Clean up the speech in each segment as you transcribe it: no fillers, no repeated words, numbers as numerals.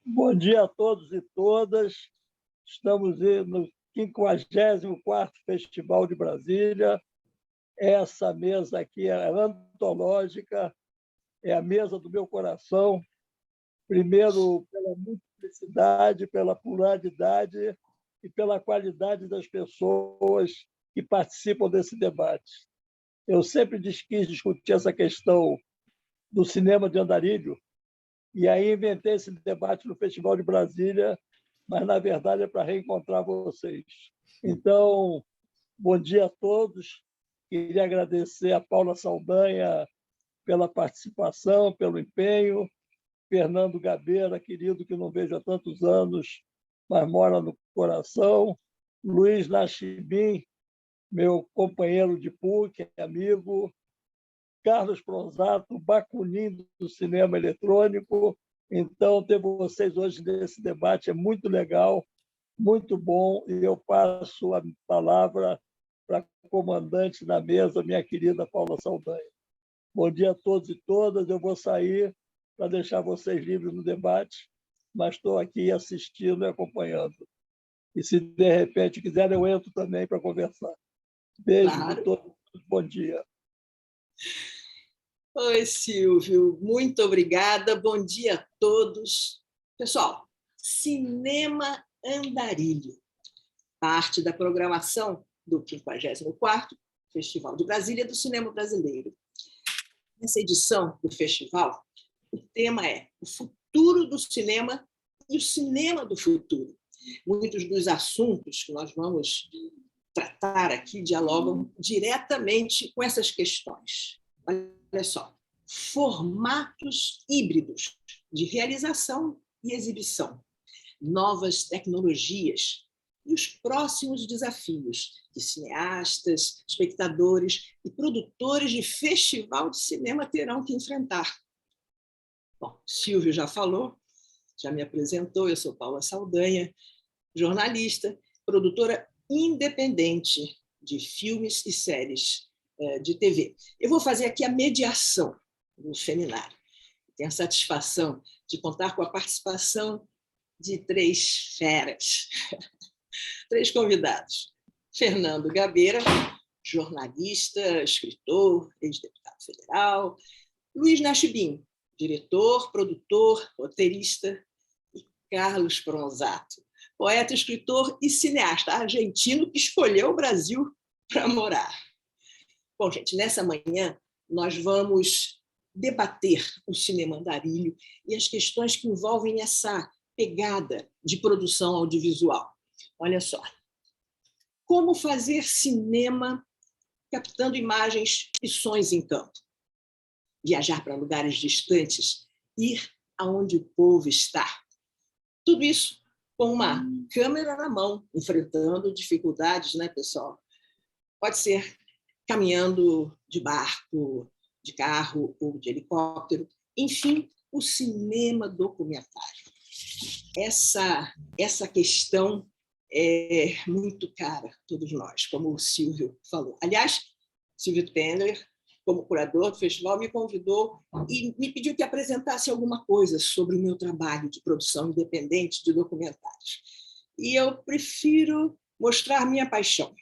Bom dia a todos e todas. Estamos no 54º Festival de Brasília. Essa mesa aqui é antológica, é a mesa do meu coração. Primeiro, pela multiplicidade, pela pluralidade e pela qualidade das pessoas que participam desse debate. Eu sempre quis discutir essa questão do cinema de andarilho, e aí inventei esse debate no Festival de Brasília, mas, na verdade, é para reencontrar vocês. Então, bom dia a todos. Queria agradecer a Paula Saldanha pela participação, pelo empenho, Fernando Gabeira, querido, que não vejo há tantos anos, mas mora no coração, Luiz Nachibim, meu companheiro de PUC, amigo, Carlos Pronzato, Bakunin do cinema eletrônico. Então, ter vocês hoje nesse debate é muito legal, muito bom, e eu passo a palavra para a comandante da mesa, minha querida Paula Saldanha. Bom dia a todos e todas. Eu vou sair para deixar vocês livres no debate, mas estou aqui assistindo e acompanhando. E se de repente quiserem, eu entro também para conversar. Beijo de todos, bom dia. Oi, Silvio, muito obrigada. Bom dia a todos. Pessoal, Cinema Andarilho, parte da programação do 54º Festival de Brasília do Cinema Brasileiro. Nessa edição do festival, o tema é o futuro do cinema e o cinema do futuro. Muitos dos assuntos que nós vamos tratar aqui dialogam diretamente com essas questões. Olha só, formatos híbridos de realização e exibição, novas tecnologias e os próximos desafios que cineastas, espectadores e produtores de festival de cinema terão que enfrentar. Bom, Silvio já falou, já me apresentou, eu sou Paula Saldanha, jornalista, produtora independente de filmes e séries de TV. Eu vou fazer aqui a mediação do seminário. Tenho a satisfação de contar com a participação de 3 feras, 3 convidados. Fernando Gabeira, jornalista, escritor, ex-deputado federal. Luiz Nachibim, diretor, produtor, roteirista. E Carlos Pronzato, poeta, escritor e cineasta argentino que escolheu o Brasil para morar. Bom, gente, nessa manhã nós vamos debater o cinema andarilho e as questões que envolvem essa pegada de produção audiovisual. Olha só, como fazer cinema captando imagens e sons em campo? Viajar para lugares distantes, ir aonde o povo está. Tudo isso com uma câmera na mão, enfrentando dificuldades, né, pessoal? Pode ser caminhando de barco, de carro ou de helicóptero. Enfim, o cinema documentário. Essa questão é muito cara a todos nós, como o Silvio falou. Aliás, Silvio Pendler, como curador do festival, me convidou e me pediu que apresentasse alguma coisa sobre o meu trabalho de produção independente de documentários. E eu prefiro mostrar minha paixão.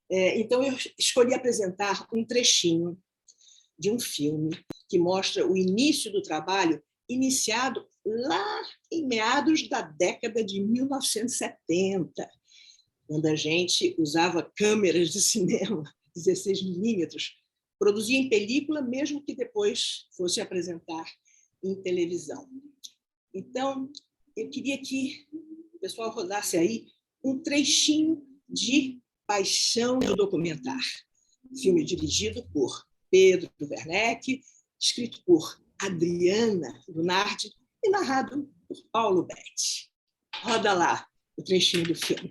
Então, eu escolhi apresentar um trechinho de um filme que mostra o início do trabalho iniciado lá em meados da década de 1970, quando a gente usava câmeras de cinema 16 milímetros, produzia em película, mesmo que depois fosse apresentar em televisão. Então, eu queria que o pessoal rodasse aí um trechinho de Paixão de Documentar, filme dirigido por Pedro Werneck, escrito por Adriana Lunardi e narrado por Paulo Betti. Roda lá o trechinho do filme.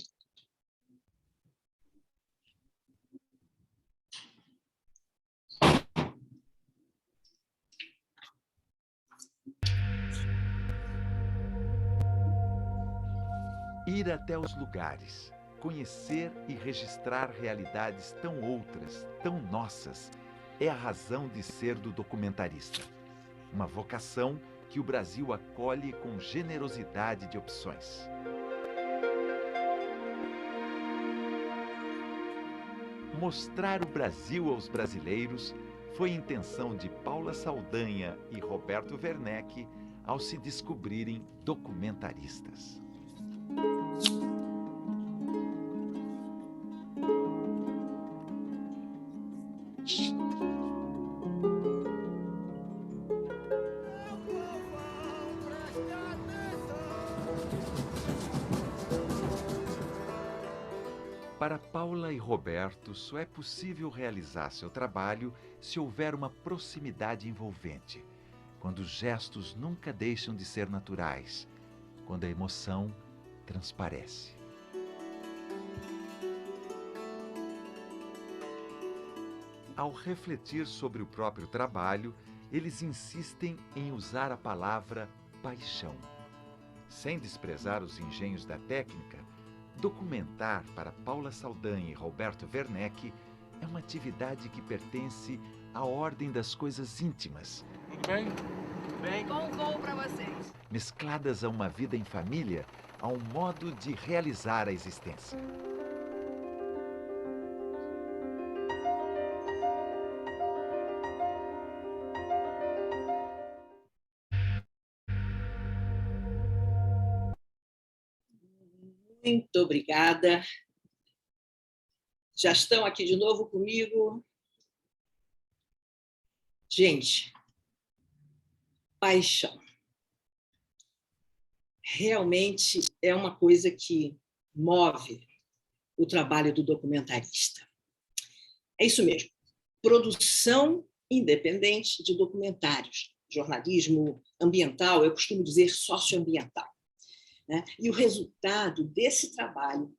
Ir até os lugares, conhecer e registrar realidades tão outras, tão nossas, é a razão de ser do documentarista. Uma vocação que o Brasil acolhe com generosidade de opções. Mostrar o Brasil aos brasileiros foi intenção de Paula Saldanha e Roberto Werneck ao se descobrirem documentaristas. Para Paula e Roberto, só é possível realizar seu trabalho se houver uma proximidade envolvente, quando os gestos nunca deixam de ser naturais, quando a emoção transparece. Ao refletir sobre o próprio trabalho, eles insistem em usar a palavra paixão. Sem desprezar os engenhos da técnica, documentar para Paula Saldanha e Roberto Werneck é uma atividade que pertence à ordem das coisas íntimas. Tudo bem? Bem. Bom voo para vocês. Mescladas a uma vida em família, a um modo de realizar a existência. Muito obrigada. Já estão aqui de novo comigo? Gente, paixão. Realmente é uma coisa que move o trabalho do documentarista. É isso mesmo. Produção independente de documentários. Jornalismo ambiental, eu costumo dizer socioambiental. E o resultado desse trabalho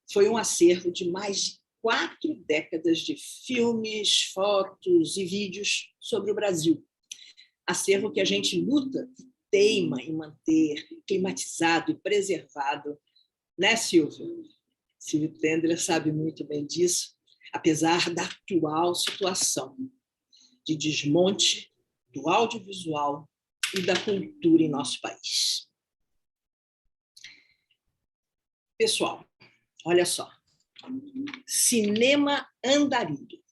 foi um acervo de mais de 4 décadas de filmes, fotos e vídeos sobre o Brasil. Acervo que a gente luta e teima em manter climatizado e preservado, né, Silvio? Silvio Tendler sabe muito bem disso, apesar da atual situação de desmonte do audiovisual e da cultura em nosso país. Pessoal, olha só. Cinema Andarilho.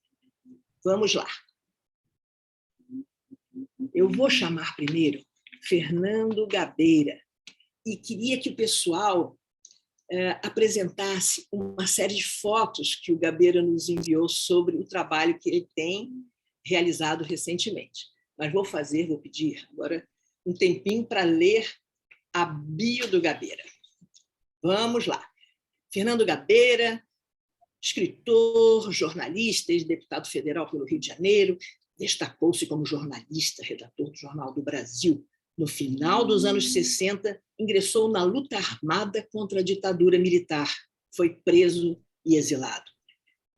Vamos lá. Eu vou chamar primeiro Fernando Gabeira e queria que o pessoal apresentasse uma série de fotos que o Gabeira nos enviou sobre o trabalho que ele tem realizado recentemente. Mas vou pedir agora um tempinho para ler a bio do Gabeira. Vamos lá. Fernando Gabeira, escritor, jornalista, ex-deputado federal pelo Rio de Janeiro, destacou-se como jornalista, redator do Jornal do Brasil. No final dos anos 60, ingressou na luta armada contra a ditadura militar. Foi preso e exilado.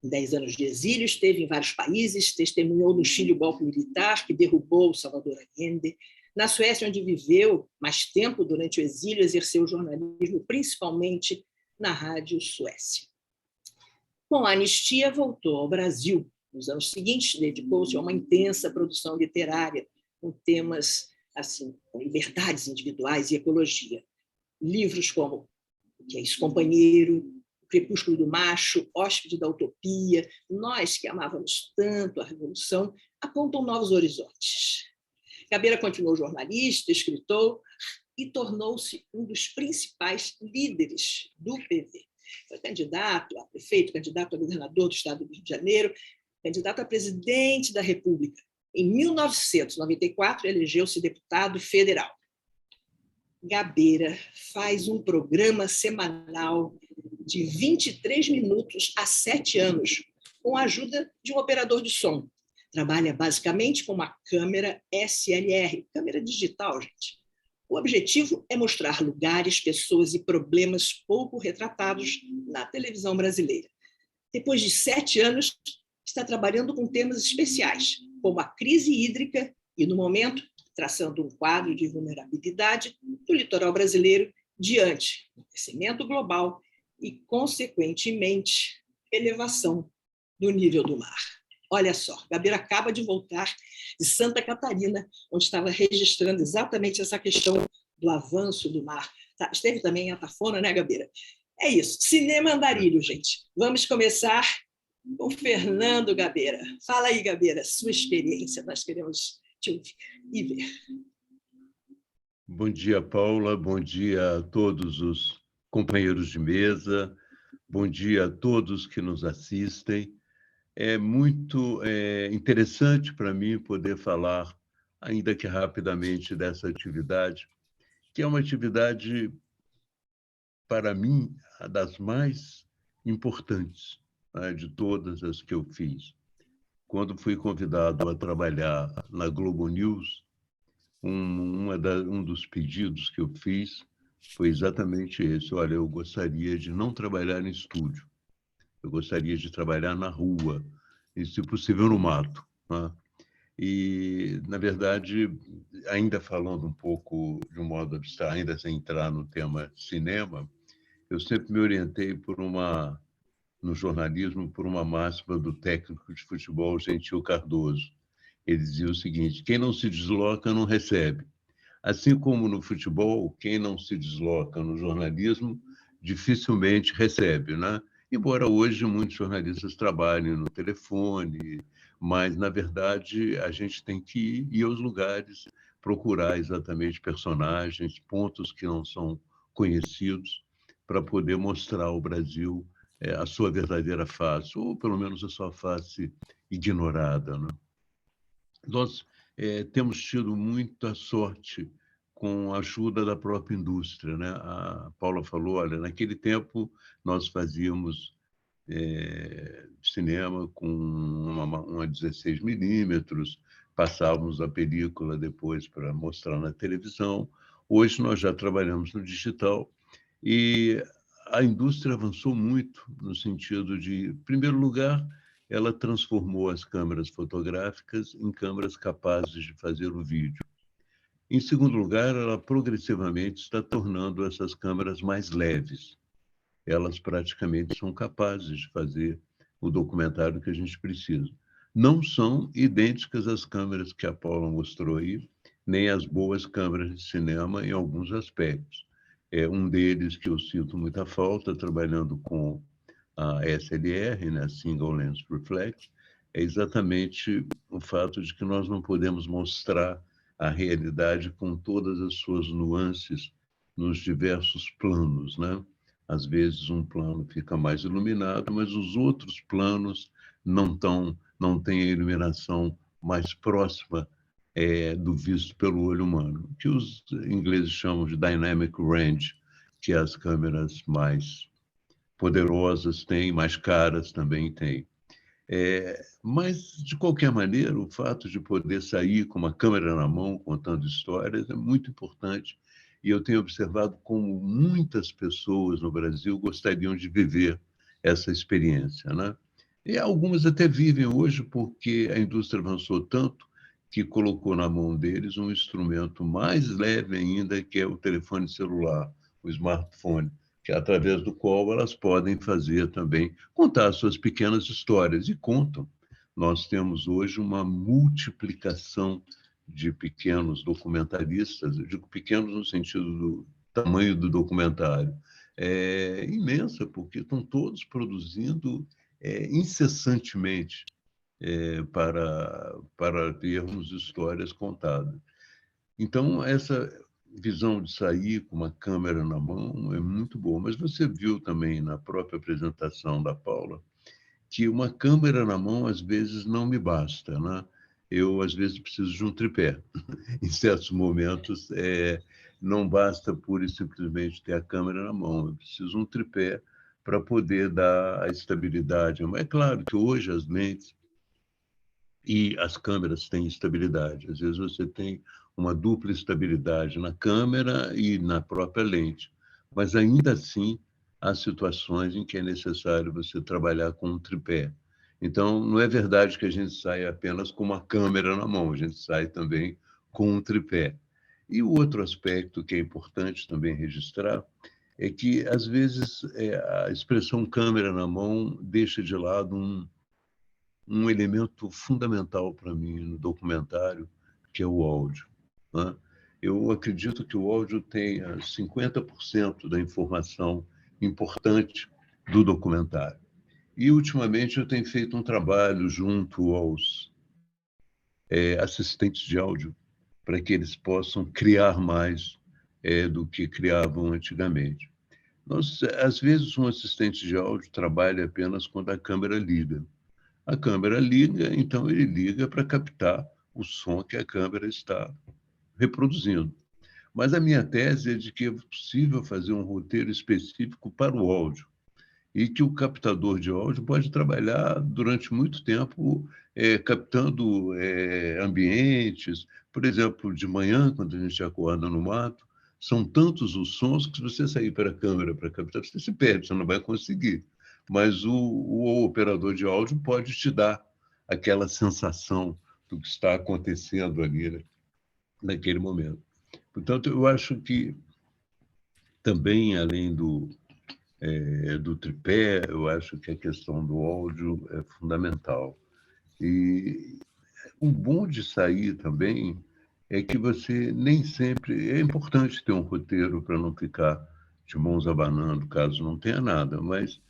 Em 10 anos de exílio, esteve em vários países, testemunhou no Chile o golpe militar que derrubou Salvador Allende. Na Suécia, onde viveu mais tempo durante o exílio, exerceu jornalismo principalmente na Rádio Suécia. Com a anistia, voltou ao Brasil. Nos anos seguintes, dedicou-se a uma intensa produção literária, com temas assim, com liberdades individuais e ecologia. Livros como O que é Ex-Companheiro, O Crepúsculo do Macho, Hóspede da Utopia, Nós que amávamos tanto a Revolução, apontam novos horizontes. Gabeira continuou jornalista, escritor e tornou-se um dos principais líderes do PV. Foi candidato a prefeito, candidato a governador do estado do Rio de Janeiro, candidato a presidente da República. Em 1994, elegeu-se deputado federal. Gabeira faz um programa semanal de 23 minutos há 7 anos, com a ajuda de um operador de som. Trabalha basicamente com uma câmera SLR, câmera digital, gente. O objetivo é mostrar lugares, pessoas e problemas pouco retratados na televisão brasileira. Depois de 7 anos, está trabalhando com temas especiais, como a crise hídrica e, no momento, traçando um quadro de vulnerabilidade do litoral brasileiro diante do aquecimento global e, consequentemente, elevação do nível do mar. Olha só, Gabeira acaba de voltar de Santa Catarina, onde estava registrando exatamente essa questão do avanço do mar. Esteve também em Atafona, né, Gabeira? É isso, Cinema Andarilho, gente. Vamos começar com o Fernando Gabeira. Fala aí, Gabeira, sua experiência, nós queremos te ouvir e ver. Bom dia, Paula, bom dia a todos os companheiros de mesa, bom dia a todos que nos assistem. É muito interessante para mim poder falar, ainda que rapidamente, dessa atividade, que é uma atividade, para mim, a das mais importantes, né, de todas as que eu fiz. Quando fui convidado a trabalhar na Globo News, um dos pedidos que eu fiz foi exatamente esse. Olha, eu gostaria de não trabalhar em estúdio, eu gostaria de trabalhar na rua, e, se possível, no mato, né? E, na verdade, ainda falando um pouco de um modo abstrato, ainda sem entrar no tema cinema, eu sempre me orientei no jornalismo, por uma máxima do técnico de futebol Gentil Cardoso. Ele dizia o seguinte: quem não se desloca não recebe. Assim como no futebol, quem não se desloca no jornalismo dificilmente recebe, né? Embora hoje muitos jornalistas trabalhem no telefone, mas, na verdade, a gente tem que ir aos lugares, procurar exatamente personagens, pontos que não são conhecidos, para poder mostrar ao Brasil a sua verdadeira face, ou pelo menos a sua face ignorada, né? Nós temos tido muita sorte com a ajuda da própria indústria, né? A Paula falou, olha, naquele tempo nós fazíamos cinema com uma 16 milímetros, passávamos a película depois para mostrar na televisão. Hoje nós já trabalhamos no digital e a indústria avançou muito no sentido de, em primeiro lugar, ela transformou as câmeras fotográficas em câmeras capazes de fazer o vídeo. Em segundo lugar, ela progressivamente está tornando essas câmeras mais leves. Elas praticamente são capazes de fazer o documentário que a gente precisa. Não são idênticas às câmeras que a Paula mostrou aí, nem às boas câmeras de cinema em alguns aspectos. Um deles que eu sinto muita falta, trabalhando com a SLR, né, Single Lens Reflex, é exatamente o fato de que nós não podemos mostrar a realidade com todas as suas nuances nos diversos planos, né? Às vezes um plano fica mais iluminado, mas os outros planos não têm a iluminação mais próxima do visto pelo olho humano, que os ingleses chamam de dynamic range, que as câmeras mais poderosas têm, mais caras também têm. Mas, de qualquer maneira, o fato de poder sair com uma câmera na mão, contando histórias, é muito importante. E eu tenho observado como muitas pessoas no Brasil gostariam de viver essa experiência, né? E algumas até vivem hoje porque a indústria avançou tanto que colocou na mão deles um instrumento mais leve ainda, que é o telefone celular, o smartphone, que é através do qual elas podem fazer também, contar suas pequenas histórias, e contam. Nós temos hoje uma multiplicação de pequenos documentaristas, eu digo pequenos no sentido do tamanho do documentário, imensa, porque estão todos produzindo incessantemente para termos histórias contadas. Então, essa visão de sair com uma câmera na mão é muito boa. Mas você viu também na própria apresentação da Paula que uma câmera na mão, às vezes, não me basta, né? Eu, às vezes, preciso de um tripé. Em certos momentos, não basta pura e simplesmente ter a câmera na mão. Eu preciso de um tripé para poder dar a estabilidade. É claro que hoje as lentes e as câmeras têm estabilidade. Às vezes você tem uma dupla estabilidade na câmera e na própria lente, mas ainda assim há situações em que é necessário você trabalhar com um tripé. Então, não é verdade que a gente sai apenas com uma câmera na mão, a gente sai também com um tripé. E o outro aspecto que é importante também registrar é que, às vezes, a expressão câmera na mão deixa de lado um elemento fundamental para mim no documentário, que é o áudio, né? Eu acredito que o áudio tenha 50% da informação importante do documentário. E, ultimamente, eu tenho feito um trabalho junto aos assistentes de áudio para que eles possam criar mais do que criavam antigamente. Às vezes, um assistente de áudio trabalha apenas quando a câmera liga. A câmera liga, então ele liga para captar o som que a câmera está reproduzindo. Mas a minha tese é de que é possível fazer um roteiro específico para o áudio e que o captador de áudio pode trabalhar durante muito tempo captando ambientes. Por exemplo, de manhã, quando a gente acorda no mato, são tantos os sons que se você sair para a câmera para captar, você se perde, você não vai conseguir. Mas o operador de áudio pode te dar aquela sensação do que está acontecendo ali, né, naquele momento. Portanto, eu acho que também, além do tripé, eu acho que a questão do áudio é fundamental. E o bom de sair também é que você nem sempre... É importante ter um roteiro para não ficar de mãos abanando, caso não tenha nada, mas,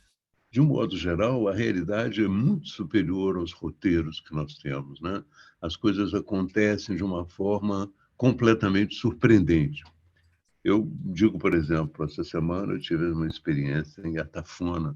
de um modo geral, a realidade é muito superior aos roteiros que nós temos, né? As coisas acontecem de uma forma completamente surpreendente. Eu digo, por exemplo, essa semana eu tive uma experiência em Atafona,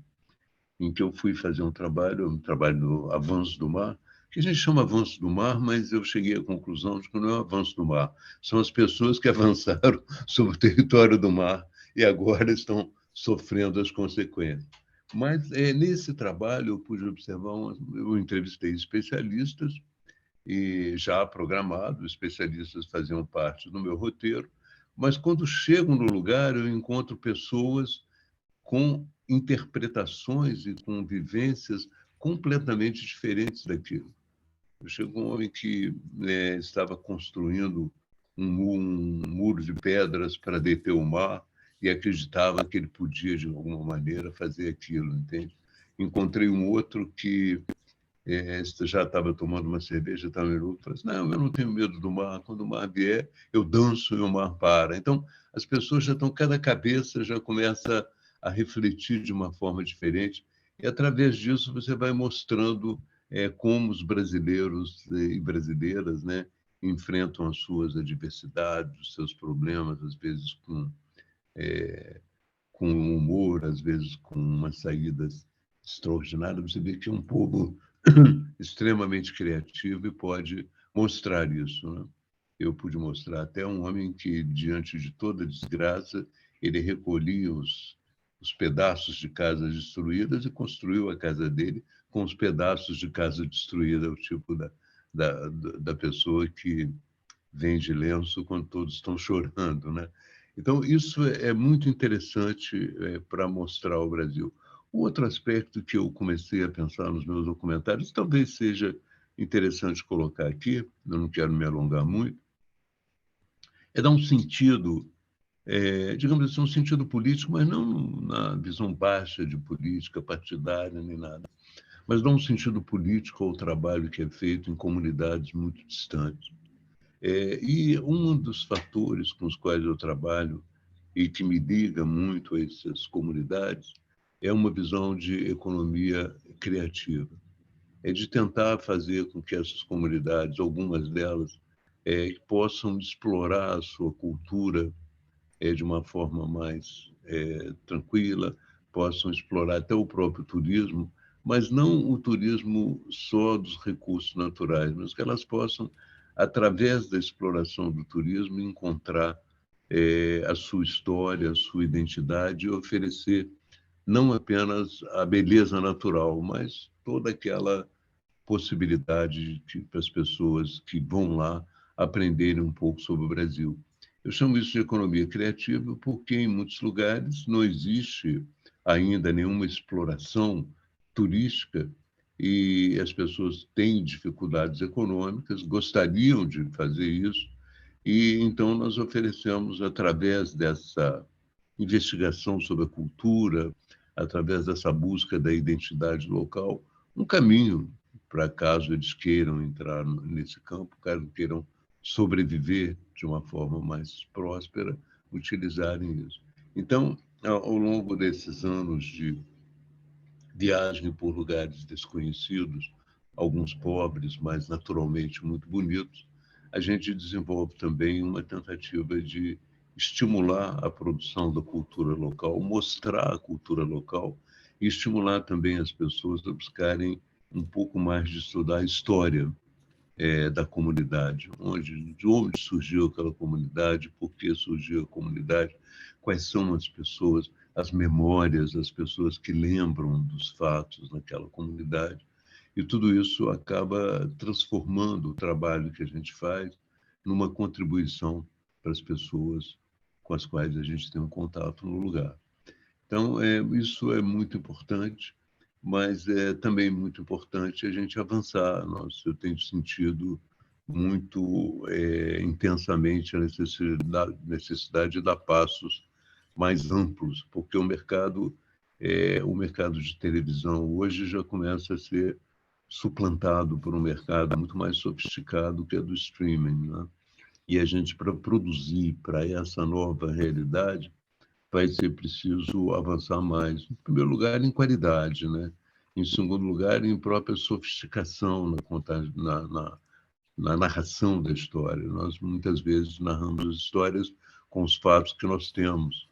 em que eu fui fazer um trabalho do Avanço do Mar, que a gente chama Avanço do Mar, mas eu cheguei à conclusão de que não é o Avanço do Mar. São as pessoas que avançaram sobre o território do mar e agora estão sofrendo as consequências. Mas nesse trabalho eu pude observar, eu entrevistei especialistas, e já programado, especialistas faziam parte do meu roteiro, mas quando chego no lugar eu encontro pessoas com interpretações e com vivências completamente diferentes daquilo. Chegou um homem que estava construindo um muro de pedras para deter o mar e acreditava que ele podia, de alguma maneira, fazer aquilo, entende? Encontrei um outro que já estava tomando uma cerveja, estava em luto, falei assim, não, eu não tenho medo do mar, quando o mar vier, eu danço e o mar para. Então, as pessoas já estão, cada cabeça já começa a refletir de uma forma diferente, e através disso você vai mostrando como os brasileiros e brasileiras, né, enfrentam as suas adversidades, os seus problemas, às vezes com humor, às vezes com umas saídas extraordinárias. Você vê que é um povo extremamente criativo e pode mostrar isso, né? Eu pude mostrar até um homem que, diante de toda desgraça, ele recolhia os pedaços de casas destruídas e construiu a casa dele com os pedaços de casa destruída, o tipo da pessoa que vende lenço quando todos estão chorando, né? Então, isso é muito interessante para mostrar o Brasil. O outro aspecto que eu comecei a pensar nos meus documentários, talvez seja interessante colocar aqui, eu não quero me alongar muito, é dar um sentido, digamos assim, um sentido político, mas não na visão baixa de política partidária nem nada, mas dar um sentido político ao trabalho que é feito em comunidades muito distantes. E um dos fatores com os quais eu trabalho e que me liga muito a essas comunidades é uma visão de economia criativa. É de tentar fazer com que essas comunidades, algumas delas, possam explorar a sua cultura de uma forma mais tranquila, possam explorar até o próprio turismo, mas não o turismo só dos recursos naturais, mas que elas possam, através da exploração do turismo, encontrar a sua história, a sua identidade e oferecer não apenas a beleza natural, mas toda aquela possibilidade para as pessoas que vão lá aprenderem um pouco sobre o Brasil. Eu chamo isso de economia criativa porque, em muitos lugares, não existe ainda nenhuma exploração turística e as pessoas têm dificuldades econômicas, gostariam de fazer isso, e então nós oferecemos, através dessa investigação sobre a cultura, através dessa busca da identidade local, um caminho para caso eles queiram entrar nesse campo, caso queiram sobreviver de uma forma mais próspera, utilizarem isso. Então, ao longo desses anos de viagem por lugares desconhecidos, alguns pobres, mas naturalmente muito bonitos, a gente desenvolve também uma tentativa de estimular a produção da cultura local, mostrar a cultura local e estimular também as pessoas a buscarem um pouco mais de estudar a história da comunidade, de onde surgiu aquela comunidade, por que surgiu a comunidade, quais são as pessoas, as memórias, as pessoas que lembram dos fatos naquela comunidade. E tudo isso acaba transformando o trabalho que a gente faz numa contribuição para as pessoas com as quais a gente tem um contato no lugar. Então, isso é muito importante, mas é também muito importante a gente avançar. Eu tenho sentido muito intensamente a necessidade de dar passos mais amplos, porque o mercado de televisão hoje já começa a ser suplantado por um mercado muito mais sofisticado que é do streaming, né? E a gente, para produzir para essa nova realidade, vai ser preciso avançar mais. Em primeiro lugar, em qualidade, né? Em segundo lugar, em própria sofisticação na narração da história. Nós, muitas vezes, narramos histórias com os fatos que nós temos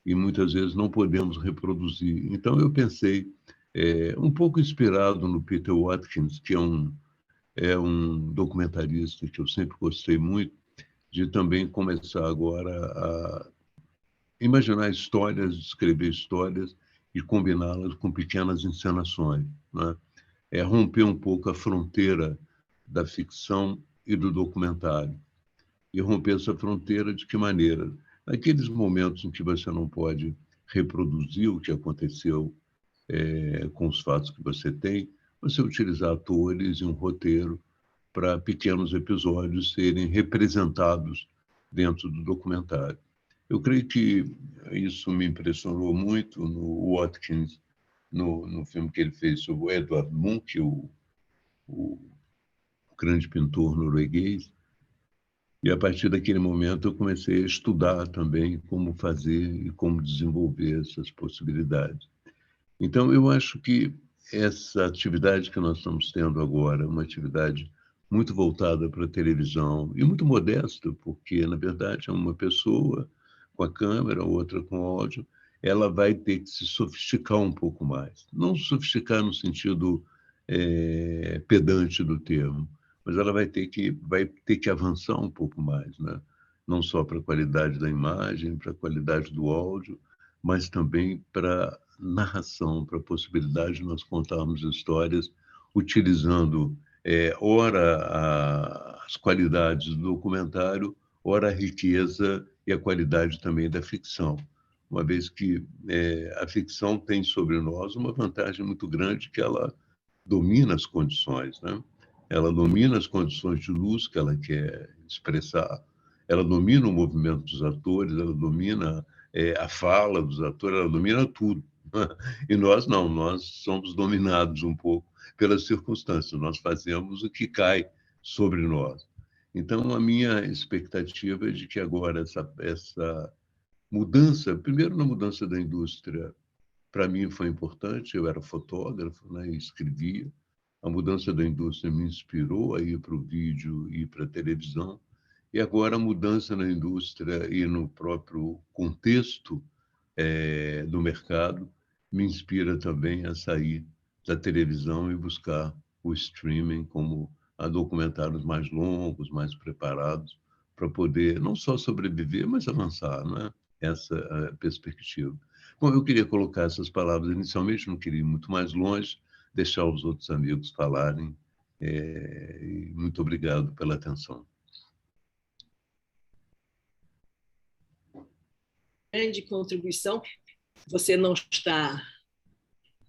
e, muitas vezes, não podemos reproduzir. Então, eu pensei, um pouco inspirado no Peter Watkins, que é um documentarista que eu sempre gostei muito, de também começar agora a imaginar histórias, escrever histórias e combiná-las com pequenas encenações, né? Romper um pouco a fronteira da ficção e do documentário. E romper essa fronteira de que maneira? Naqueles momentos em que você não pode reproduzir o que aconteceu com os fatos que você tem, você utilizar atores e um roteiro para pequenos episódios serem representados dentro do documentário. Eu creio que isso me impressionou muito no Watkins, no filme que ele fez sobre o Edvard Munch, o grande pintor norueguês. E, a partir daquele momento, eu comecei a estudar também como fazer e como desenvolver essas possibilidades. Então, eu acho que essa atividade que nós estamos tendo agora é uma atividade muito voltada para a televisão e muito modesta, porque, na verdade, é uma pessoa com a câmera, outra com áudio, ela vai ter que se sofisticar um pouco mais. Não sofisticar no sentido pedante do termo, mas ela vai ter que avançar um pouco mais, né? Não só para a qualidade da imagem, para a qualidade do áudio, mas também para narração, para a possibilidade de nós contarmos histórias utilizando, ora as qualidades do documentário, ora a riqueza e a qualidade também da ficção. Uma vez que a ficção tem sobre nós uma vantagem muito grande, que ela domina as condições, né? Ela domina as condições de luz que ela quer expressar, ela domina o movimento dos atores, ela domina a fala dos atores, ela domina tudo. E nós não, nós somos dominados um pouco pelas circunstâncias, nós fazemos o que cai sobre nós. Então, a minha expectativa é de que agora essa mudança, primeiro na mudança da indústria, para mim foi importante, eu era fotógrafo, né, e escrevia. A mudança da indústria me inspirou a ir para o vídeo e para a televisão. E agora a mudança na indústria e no próprio contexto do mercado me inspira também a sair da televisão e buscar o streaming como a documentários mais longos, mais preparados, para poder não só sobreviver, mas avançar, né? Essa perspectiva. Bom, eu queria colocar essas palavras inicialmente, não queria ir muito mais longe, deixar os outros amigos falarem. E muito obrigado pela atenção. Grande contribuição. Você não está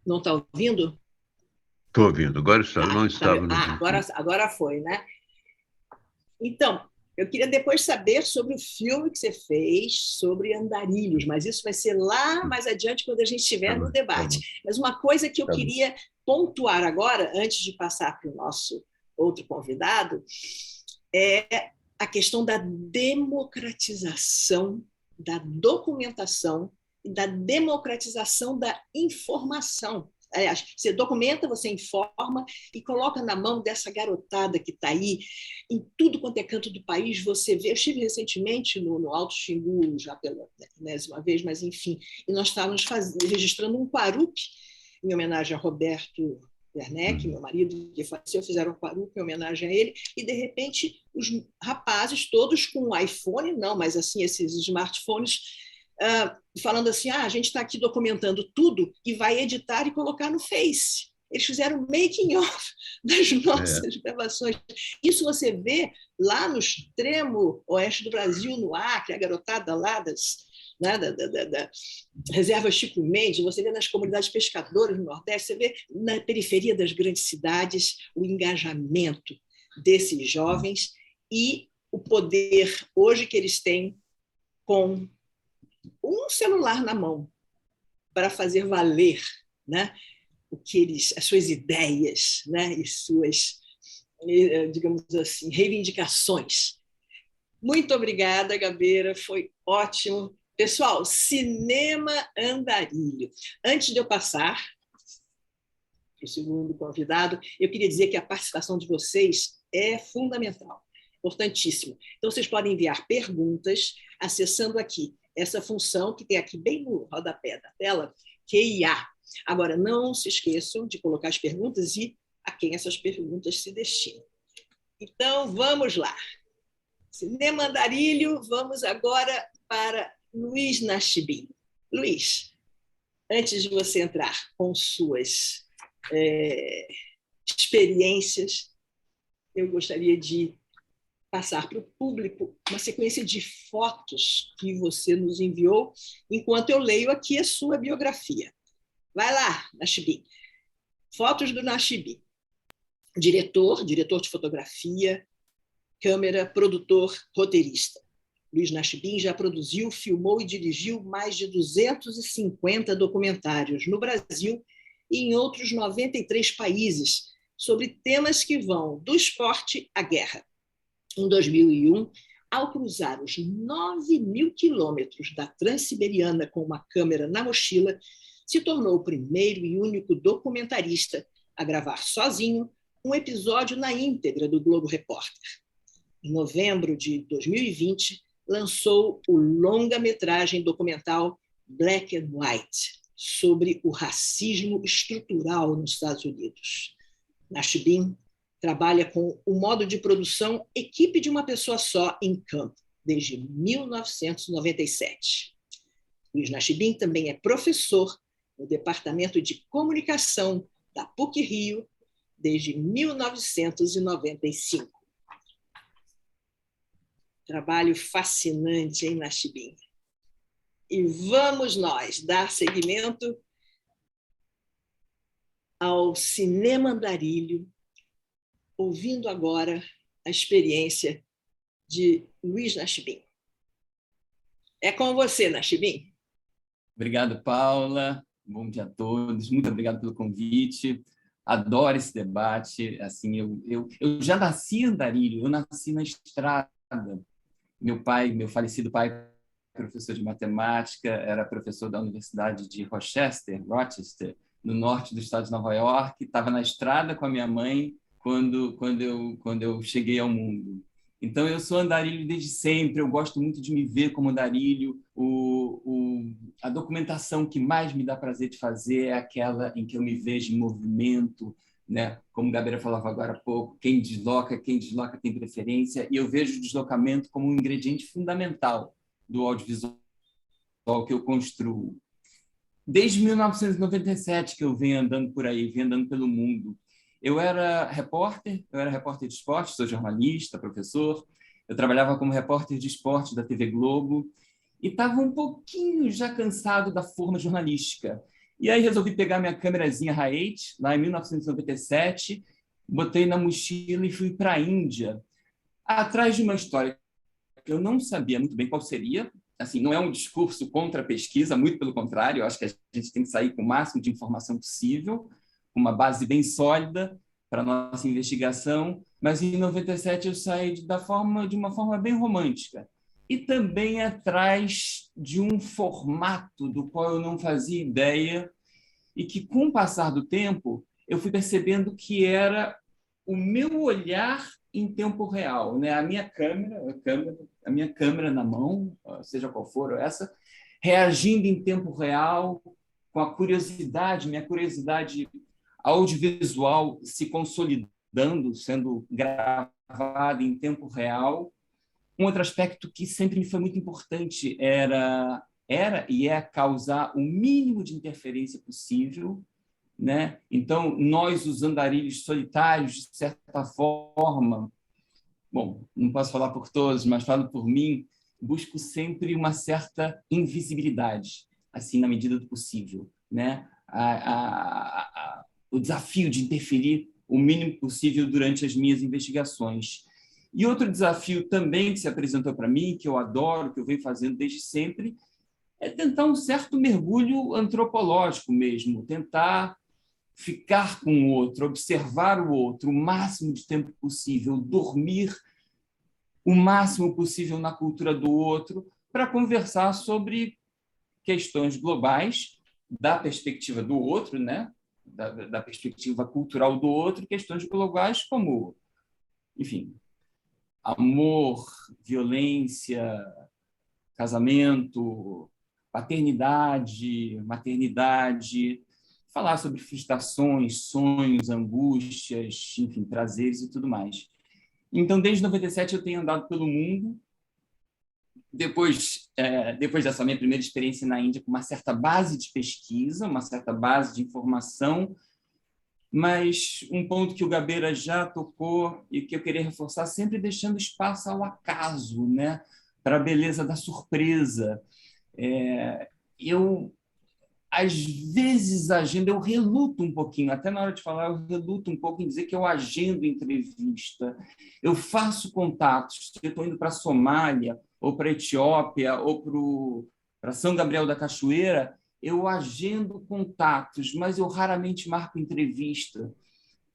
ouvindo? Estou ouvindo. Agora está. Eu não estava no agora foi, né? Então, Eu queria depois saber sobre o filme que você fez sobre andarilhos, mas isso vai ser lá mais adiante, quando a gente estiver no debate. Mas uma coisa que eu queria pontuar agora, antes de passar para o nosso outro convidado, é a questão da democratização da documentação e da democratização da informação. Aliás, você documenta, você informa e coloca na mão dessa garotada que está aí, em tudo quanto é canto do país, você vê. Eu estive recentemente no Alto Xingu, já pela 10ª vez, mas enfim, e nós estávamos registrando um Quarup, em homenagem a Roberto Werneck, meu marido, que faleceu, fizeram um Quarup em homenagem a ele, e de repente os rapazes, todos com um iPhone, não, mas assim, esses smartphones, falando assim, a gente está aqui documentando tudo e vai editar e colocar no Face. Eles fizeram making of das nossas gravações. Isso você vê lá no extremo oeste do Brasil, no Acre, a garotada lá da Reserva Chico Mendes, você vê nas comunidades pescadoras no Nordeste, você vê na periferia das grandes cidades o engajamento desses jovens e o poder hoje que eles têm com um celular na mão para fazer valer, né, as suas ideias, né, e suas, digamos assim, reivindicações. Muito obrigada, Gabeira, foi ótimo. Pessoal, Cinema Andarilho. Antes de eu passar para o segundo convidado, eu queria dizer que a participação de vocês é fundamental, importantíssimo. Então, vocês podem enviar perguntas acessando aqui essa função que tem aqui bem no rodapé da tela, QIA. Agora, não se esqueçam de colocar as perguntas e a quem essas perguntas se destinam. Então, vamos lá. Cinema Andarilho, vamos agora para Luiz Nachibim. Luiz, antes de você entrar com suas experiências, eu gostaria de passar para o público uma sequência de fotos que você nos enviou, enquanto eu leio aqui a sua biografia. Vai lá, Nachibim. Fotos do Nachibim. Diretor de fotografia, câmera, produtor, roteirista. Luiz Nachibim já produziu, filmou e dirigiu mais de 250 documentários no Brasil e em outros 93 países, sobre temas que vão do esporte à guerra. Em 2001, ao cruzar os 9.000 quilômetros da Transiberiana com uma câmera na mochila, se tornou o primeiro e único documentarista a gravar sozinho um episódio na íntegra do Globo Repórter. Em novembro de 2020, lançou o longa-metragem documental Black and White, sobre o racismo estrutural nos Estados Unidos. Nachibim trabalha com o modo de produção equipe de uma pessoa só em campo, desde 1997. Luiz Nachibim também é professor no Departamento de Comunicação da PUC-Rio desde 1995. Trabalho fascinante, hein, Nachibim? E vamos nós dar seguimento ao Cinema Andarilho, ouvindo agora a experiência de Luiz Nachibim. É com você, Nachibim. Obrigado, Paula. Bom dia a todos. Muito obrigado pelo convite. Adoro esse debate. Assim, eu já nasci em Andarilho, eu nasci na estrada. Meu falecido pai, professor de matemática, era professor da Universidade de Rochester, no norte do estado de Nova York. Estava na estrada com a minha mãe quando eu cheguei ao mundo. Então, eu sou andarilho desde sempre, eu gosto muito de me ver como andarilho. A documentação que mais me dá prazer de fazer é aquela em que eu me vejo em movimento, né? Como a Gabriela falava agora há pouco, quem desloca tem preferência, e eu vejo o deslocamento como um ingrediente fundamental do audiovisual que eu construo. Desde 1997 que eu venho andando por aí, venho andando pelo mundo. Eu era repórter de esporte, sou jornalista, professor. Eu trabalhava como repórter de esporte da TV Globo e estava um pouquinho já cansado da forma jornalística. E aí resolvi pegar minha câmerazinha Hi8, lá em 1997, botei na mochila e fui para a Índia, atrás de uma história eu não sabia muito bem qual seria. Assim, não é um discurso contra a pesquisa, muito pelo contrário, eu acho que a gente tem que sair com o máximo de informação possível, com uma base bem sólida para a nossa investigação, mas em 97 eu saí de uma forma bem romântica e também atrás de um formato do qual eu não fazia ideia e que, com o passar do tempo, eu fui percebendo que era o meu olhar em tempo real, né? A minha câmera na mão, seja qual for essa, reagindo em tempo real, com a curiosidade, minha curiosidade audiovisual se consolidando, sendo gravada em tempo real. Um outro aspecto que sempre me foi muito importante era e é causar o mínimo de interferência possível, né? Então, nós, os andarilhos solitários, de certa forma, bom, não posso falar por todos, mas falo por mim, busco sempre uma certa invisibilidade, assim, na medida do possível, né? O desafio de interferir o mínimo possível durante as minhas investigações. E outro desafio também que se apresentou para mim, que eu adoro, que eu venho fazendo desde sempre, é tentar um certo mergulho antropológico mesmo, tentar ficar com o outro, observar o outro o máximo de tempo possível, dormir o máximo possível na cultura do outro, para conversar sobre questões globais da perspectiva do outro, né? Da perspectiva cultural do outro, questões globais como, enfim, amor, violência, casamento, paternidade, maternidade, falar sobre frustrações, sonhos, angústias, enfim, prazeres e tudo mais. Então, desde 97 eu tenho andado pelo mundo. Depois dessa minha primeira experiência na Índia, com uma certa base de pesquisa, uma certa base de informação, mas um ponto que o Gabeira já tocou e que eu queria reforçar, sempre deixando espaço ao acaso, né? Para a beleza da surpresa. Eu, às vezes, agendo, eu reluto um pouquinho, até na hora de falar, eu reluto um pouco em dizer que eu agendo entrevista. Eu faço contatos, eu estou indo para a Somália, ou para a Etiópia, ou para São Gabriel da Cachoeira, eu agendo contatos, mas eu raramente marco entrevista,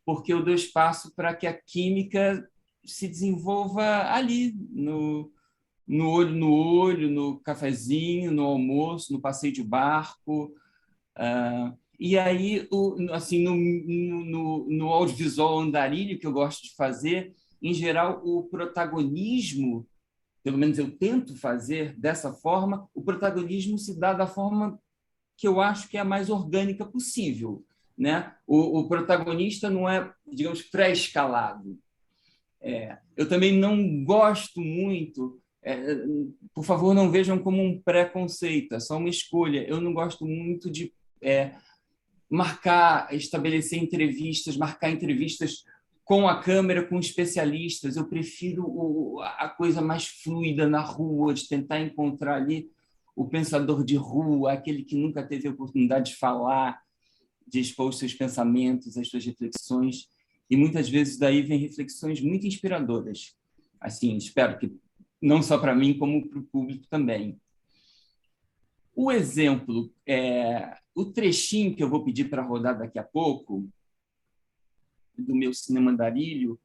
porque eu dou espaço para que a química se desenvolva ali, no olho no olho, no cafezinho, no almoço, no passeio de barco. E aí, assim, no audiovisual andarilho, que eu gosto de fazer, em geral, o protagonismo, pelo menos eu tento fazer dessa forma, o protagonismo se dá da forma que eu acho que é a mais orgânica possível, né? O protagonista não é, digamos, pré-escalado. Eu também não gosto muito, por favor, não vejam como um preconceito, é só uma escolha. Eu não gosto muito de estabelecer entrevistas, marcar entrevistas com a câmera, com especialistas. Eu prefiro a coisa mais fluida na rua, de tentar encontrar ali o pensador de rua, aquele que nunca teve a oportunidade de falar, de expor os seus pensamentos, as suas reflexões. E muitas vezes daí vem reflexões muito inspiradoras. Assim, espero que não só para mim, como para o público também. O exemplo, o trechinho que eu vou pedir para rodar daqui a pouco, do meu cinema andarilho,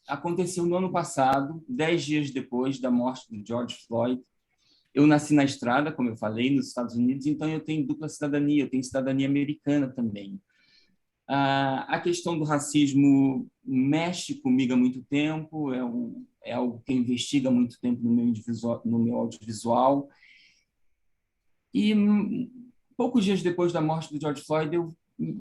aconteceu no ano passado, 10 dias depois da morte de George Floyd. Eu nasci na estrada, como eu falei, nos Estados Unidos, então eu tenho dupla cidadania, eu tenho cidadania americana também. A questão do racismo mexe comigo há muito tempo, é algo que eu investigo há muito tempo no meu audiovisual. E poucos dias depois da morte do George Floyd,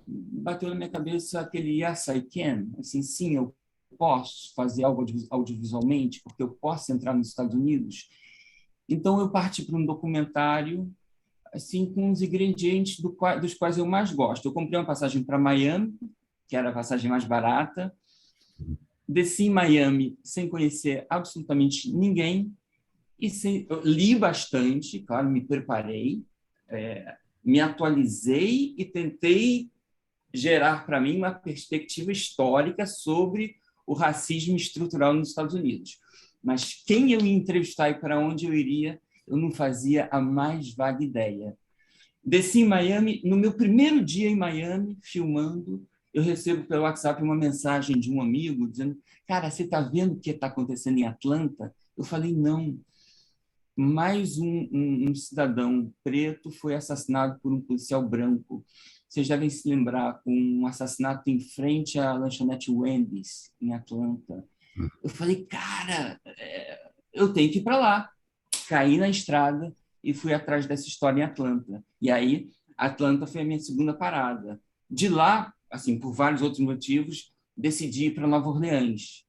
bateu na minha cabeça aquele yes, I can. Assim, sim, eu posso fazer algo audiovisualmente, porque eu posso entrar nos Estados Unidos. Então, eu parti para um documentário assim, com os ingredientes dos quais eu mais gosto. Eu comprei uma passagem para Miami, que era a passagem mais barata, desci em Miami sem conhecer absolutamente ninguém, e eu li bastante, claro, me preparei, me atualizei e tentei gerar para mim uma perspectiva histórica sobre o racismo estrutural nos Estados Unidos. Mas quem eu ia entrevistar e para onde eu iria, eu não fazia a mais vaga ideia. Desci em Miami, no meu primeiro dia em Miami, filmando, eu recebo pelo WhatsApp uma mensagem de um amigo dizendo: cara, você está vendo o que está acontecendo em Atlanta? Eu falei: não. Mais um cidadão preto foi assassinado por um policial branco. Vocês devem se lembrar, um assassinato em frente à lanchonete Wendy's, em Atlanta. Eu falei: cara, eu tenho que ir para lá. Caí na estrada e fui atrás dessa história em Atlanta. E aí, Atlanta foi a minha segunda parada. De lá, assim, por vários outros motivos, decidi ir para Nova Orleans.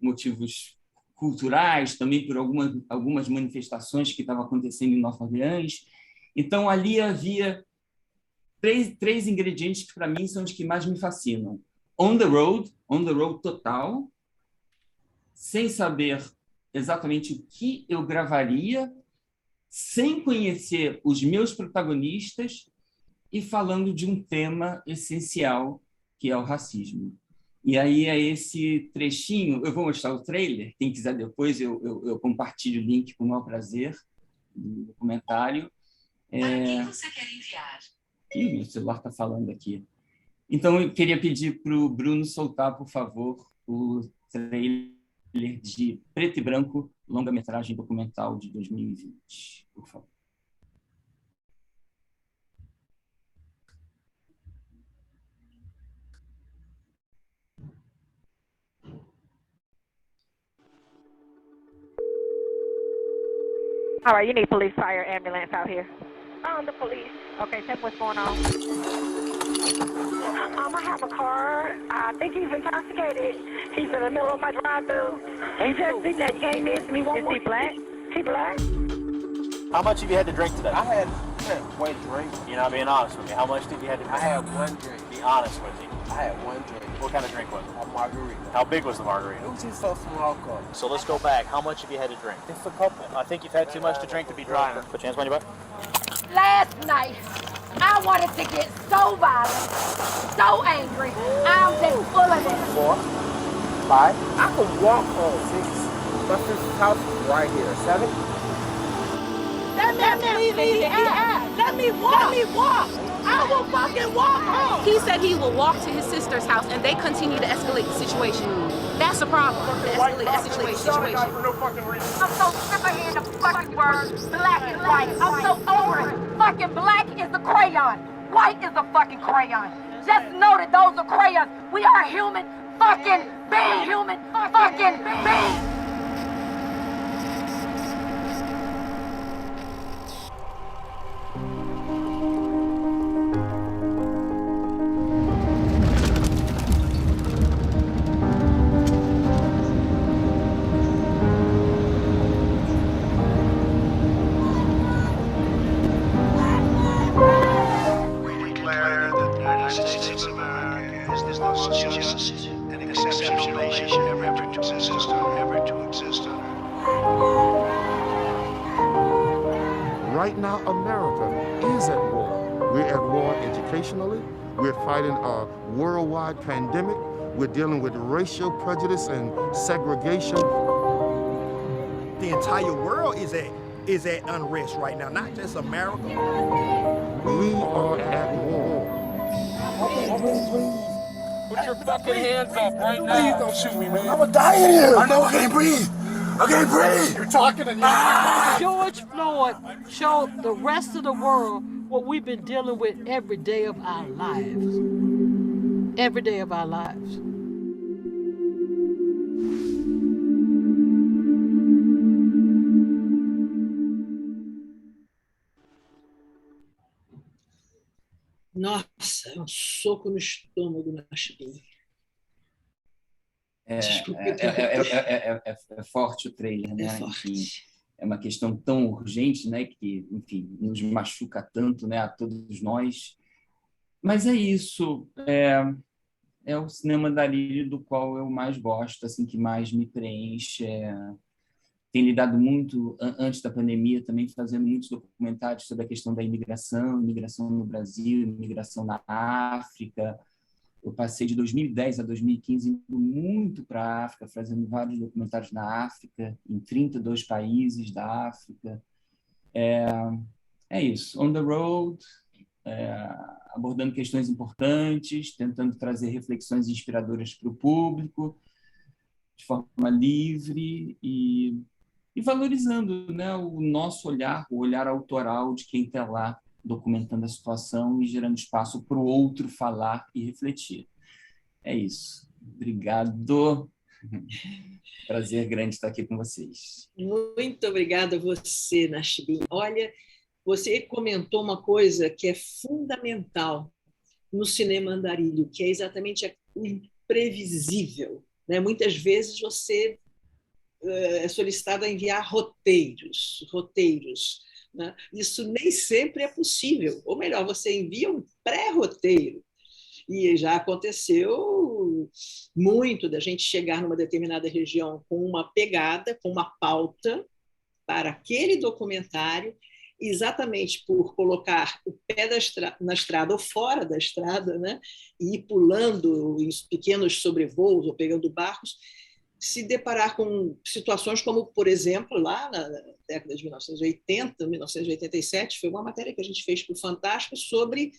Motivos culturais, também por algumas manifestações que estavam acontecendo em Nova Orleans. Então, ali havia três ingredientes que, para mim, são os que mais me fascinam. On the road total, sem saber exatamente o que eu gravaria, sem conhecer os meus protagonistas e falando de um tema essencial, que é o racismo. E aí é esse trechinho, eu vou mostrar o trailer, quem quiser depois eu compartilho o link com o maior prazer, do documentário. Para quem você quer enviar? Ih, meu celular está falando aqui. Então, eu queria pedir para o Bruno soltar, por favor, o trailer de Preto e Branco, longa-metragem documental de 2020, por favor. All right, you need police, fire, ambulance out here. The police. Okay, tell me what's going on. I have a car. I think he's intoxicated. He's in the middle of my drive-through. He just think that he came in to me. Is he black? He black. How much have you had to drink today? I had one drink. You're not being honest with me. How much did you have to drink? I had one drink. Be honest with me. I had one drink. What kind of drink was it? A margarita. How big was the margarita? It was just a small cup. So let's go back. How much have you had to drink? Just a couple. I think you've had too much to drink to be driving. Put your hands behind your back. Last night, I wanted to get so violent, so angry. I'm just full of it. 4, 5. I could walk home. 6. My sister's house is right here. 7. Let me walk. I will fucking walk home. He said he will walk to his sister's house, and they continue to escalate the situation. That's a problem. Escalate the situation. I'm so sick of hearing the fucking word black and white. I'm so over it. Fucking black is a crayon. White is a fucking crayon. Just know that those are crayons. We are human fucking beings. Human fucking beings. Right now, America is at war. We're at war educationally. We're fighting a worldwide pandemic. We're dealing with racial prejudice and segregation. The entire world is at unrest right now, not just America. We are at war. Put your fucking hands up right now. Please don't shoot me, man. I'm gonna die in here. I know I can't breathe. I can't breathe. You're talking and you're George Floyd showed the rest of the world what we've been dealing with every day of our lives. Every day of our lives. Nossa, é um soco no estômago na chibinha. É forte o trailer, né? Enfim, é uma questão tão urgente, né? Que, enfim, nos machuca tanto, né? A todos nós. Mas é isso. É o cinema Andarilho do qual eu mais gosto, assim, que mais me preenche. Tem lidado muito, antes da pandemia, também fazendo muitos documentários sobre a questão da imigração no Brasil, imigração na África. Eu passei de 2010 a 2015 indo muito para a África, fazendo vários documentários na África, em 32 países da África. É isso, on the road, abordando questões importantes, tentando trazer reflexões inspiradoras para o público, de forma livre e valorizando, né, o nosso olhar, o olhar autoral de quem está lá documentando a situação e gerando espaço para o outro falar e refletir. É isso. Obrigado. Prazer grande estar aqui com vocês. Muito obrigada a você, Nachibin. Olha, você comentou uma coisa que é fundamental no cinema andarilho, que é exatamente o imprevisível. Né? Muitas vezes você é solicitado a enviar roteiros. Né? Isso nem sempre é possível. Ou melhor, você envia um pré-roteiro. E já aconteceu muito da gente chegar numa determinada região com uma pegada, com uma pauta para aquele documentário, exatamente por colocar o pé na estrada ou fora da estrada, né? E ir pulando em pequenos sobrevoos ou pegando barcos, se deparar com situações como, por exemplo, lá na década de 1980, 1987, foi uma matéria que a gente fez para o Fantástico sobre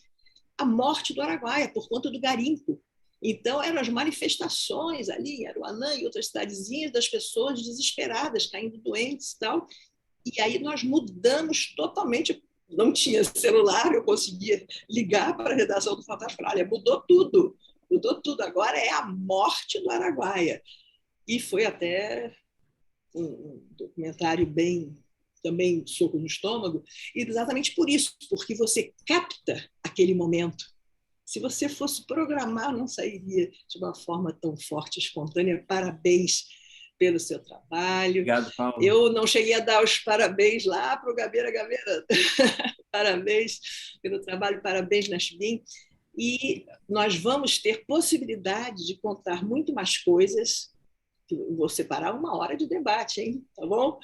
a morte do Araguaia por conta do garimpo. Então, eram as manifestações ali em Aruanã e outras cidadezinhas das pessoas desesperadas, caindo doentes e tal. E aí nós mudamos totalmente. Não tinha celular, eu conseguia ligar para a redação do Fantástico. Olha, mudou tudo. Agora é a morte do Araguaia. E foi até um documentário bem, também soco no estômago, exatamente por isso, porque você capta aquele momento. Se você fosse programar, não sairia de uma forma tão forte, espontânea. Parabéns pelo seu trabalho. Obrigado, Paulo. Eu não cheguei a dar os parabéns lá para o Gabeira. Parabéns pelo trabalho, parabéns, Nachibin. E nós vamos ter possibilidade de contar muito mais coisas. Vou separar 1 hora de debate, hein? Tá bom?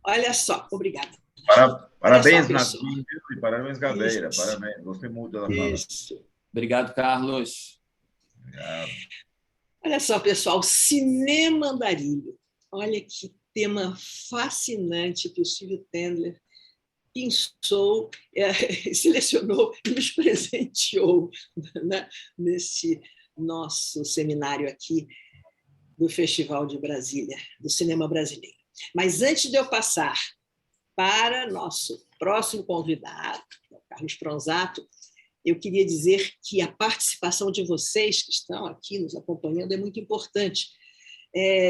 Olha só, obrigada. Parabéns, Nachibin, e parabéns, Gabeira. Isso. Parabéns, gostei muito da fala. Isso. Obrigado, Carlos. Obrigado. Olha só, pessoal, cinema andarilho. Olha que tema fascinante que o Silvio Tendler pensou, selecionou e nos presenteou, né, nesse nosso seminário aqui do Festival de Brasília, do cinema brasileiro. Mas antes de eu passar para nosso próximo convidado, o Carlos Pronzato, eu queria dizer que a participação de vocês que estão aqui nos acompanhando é muito importante.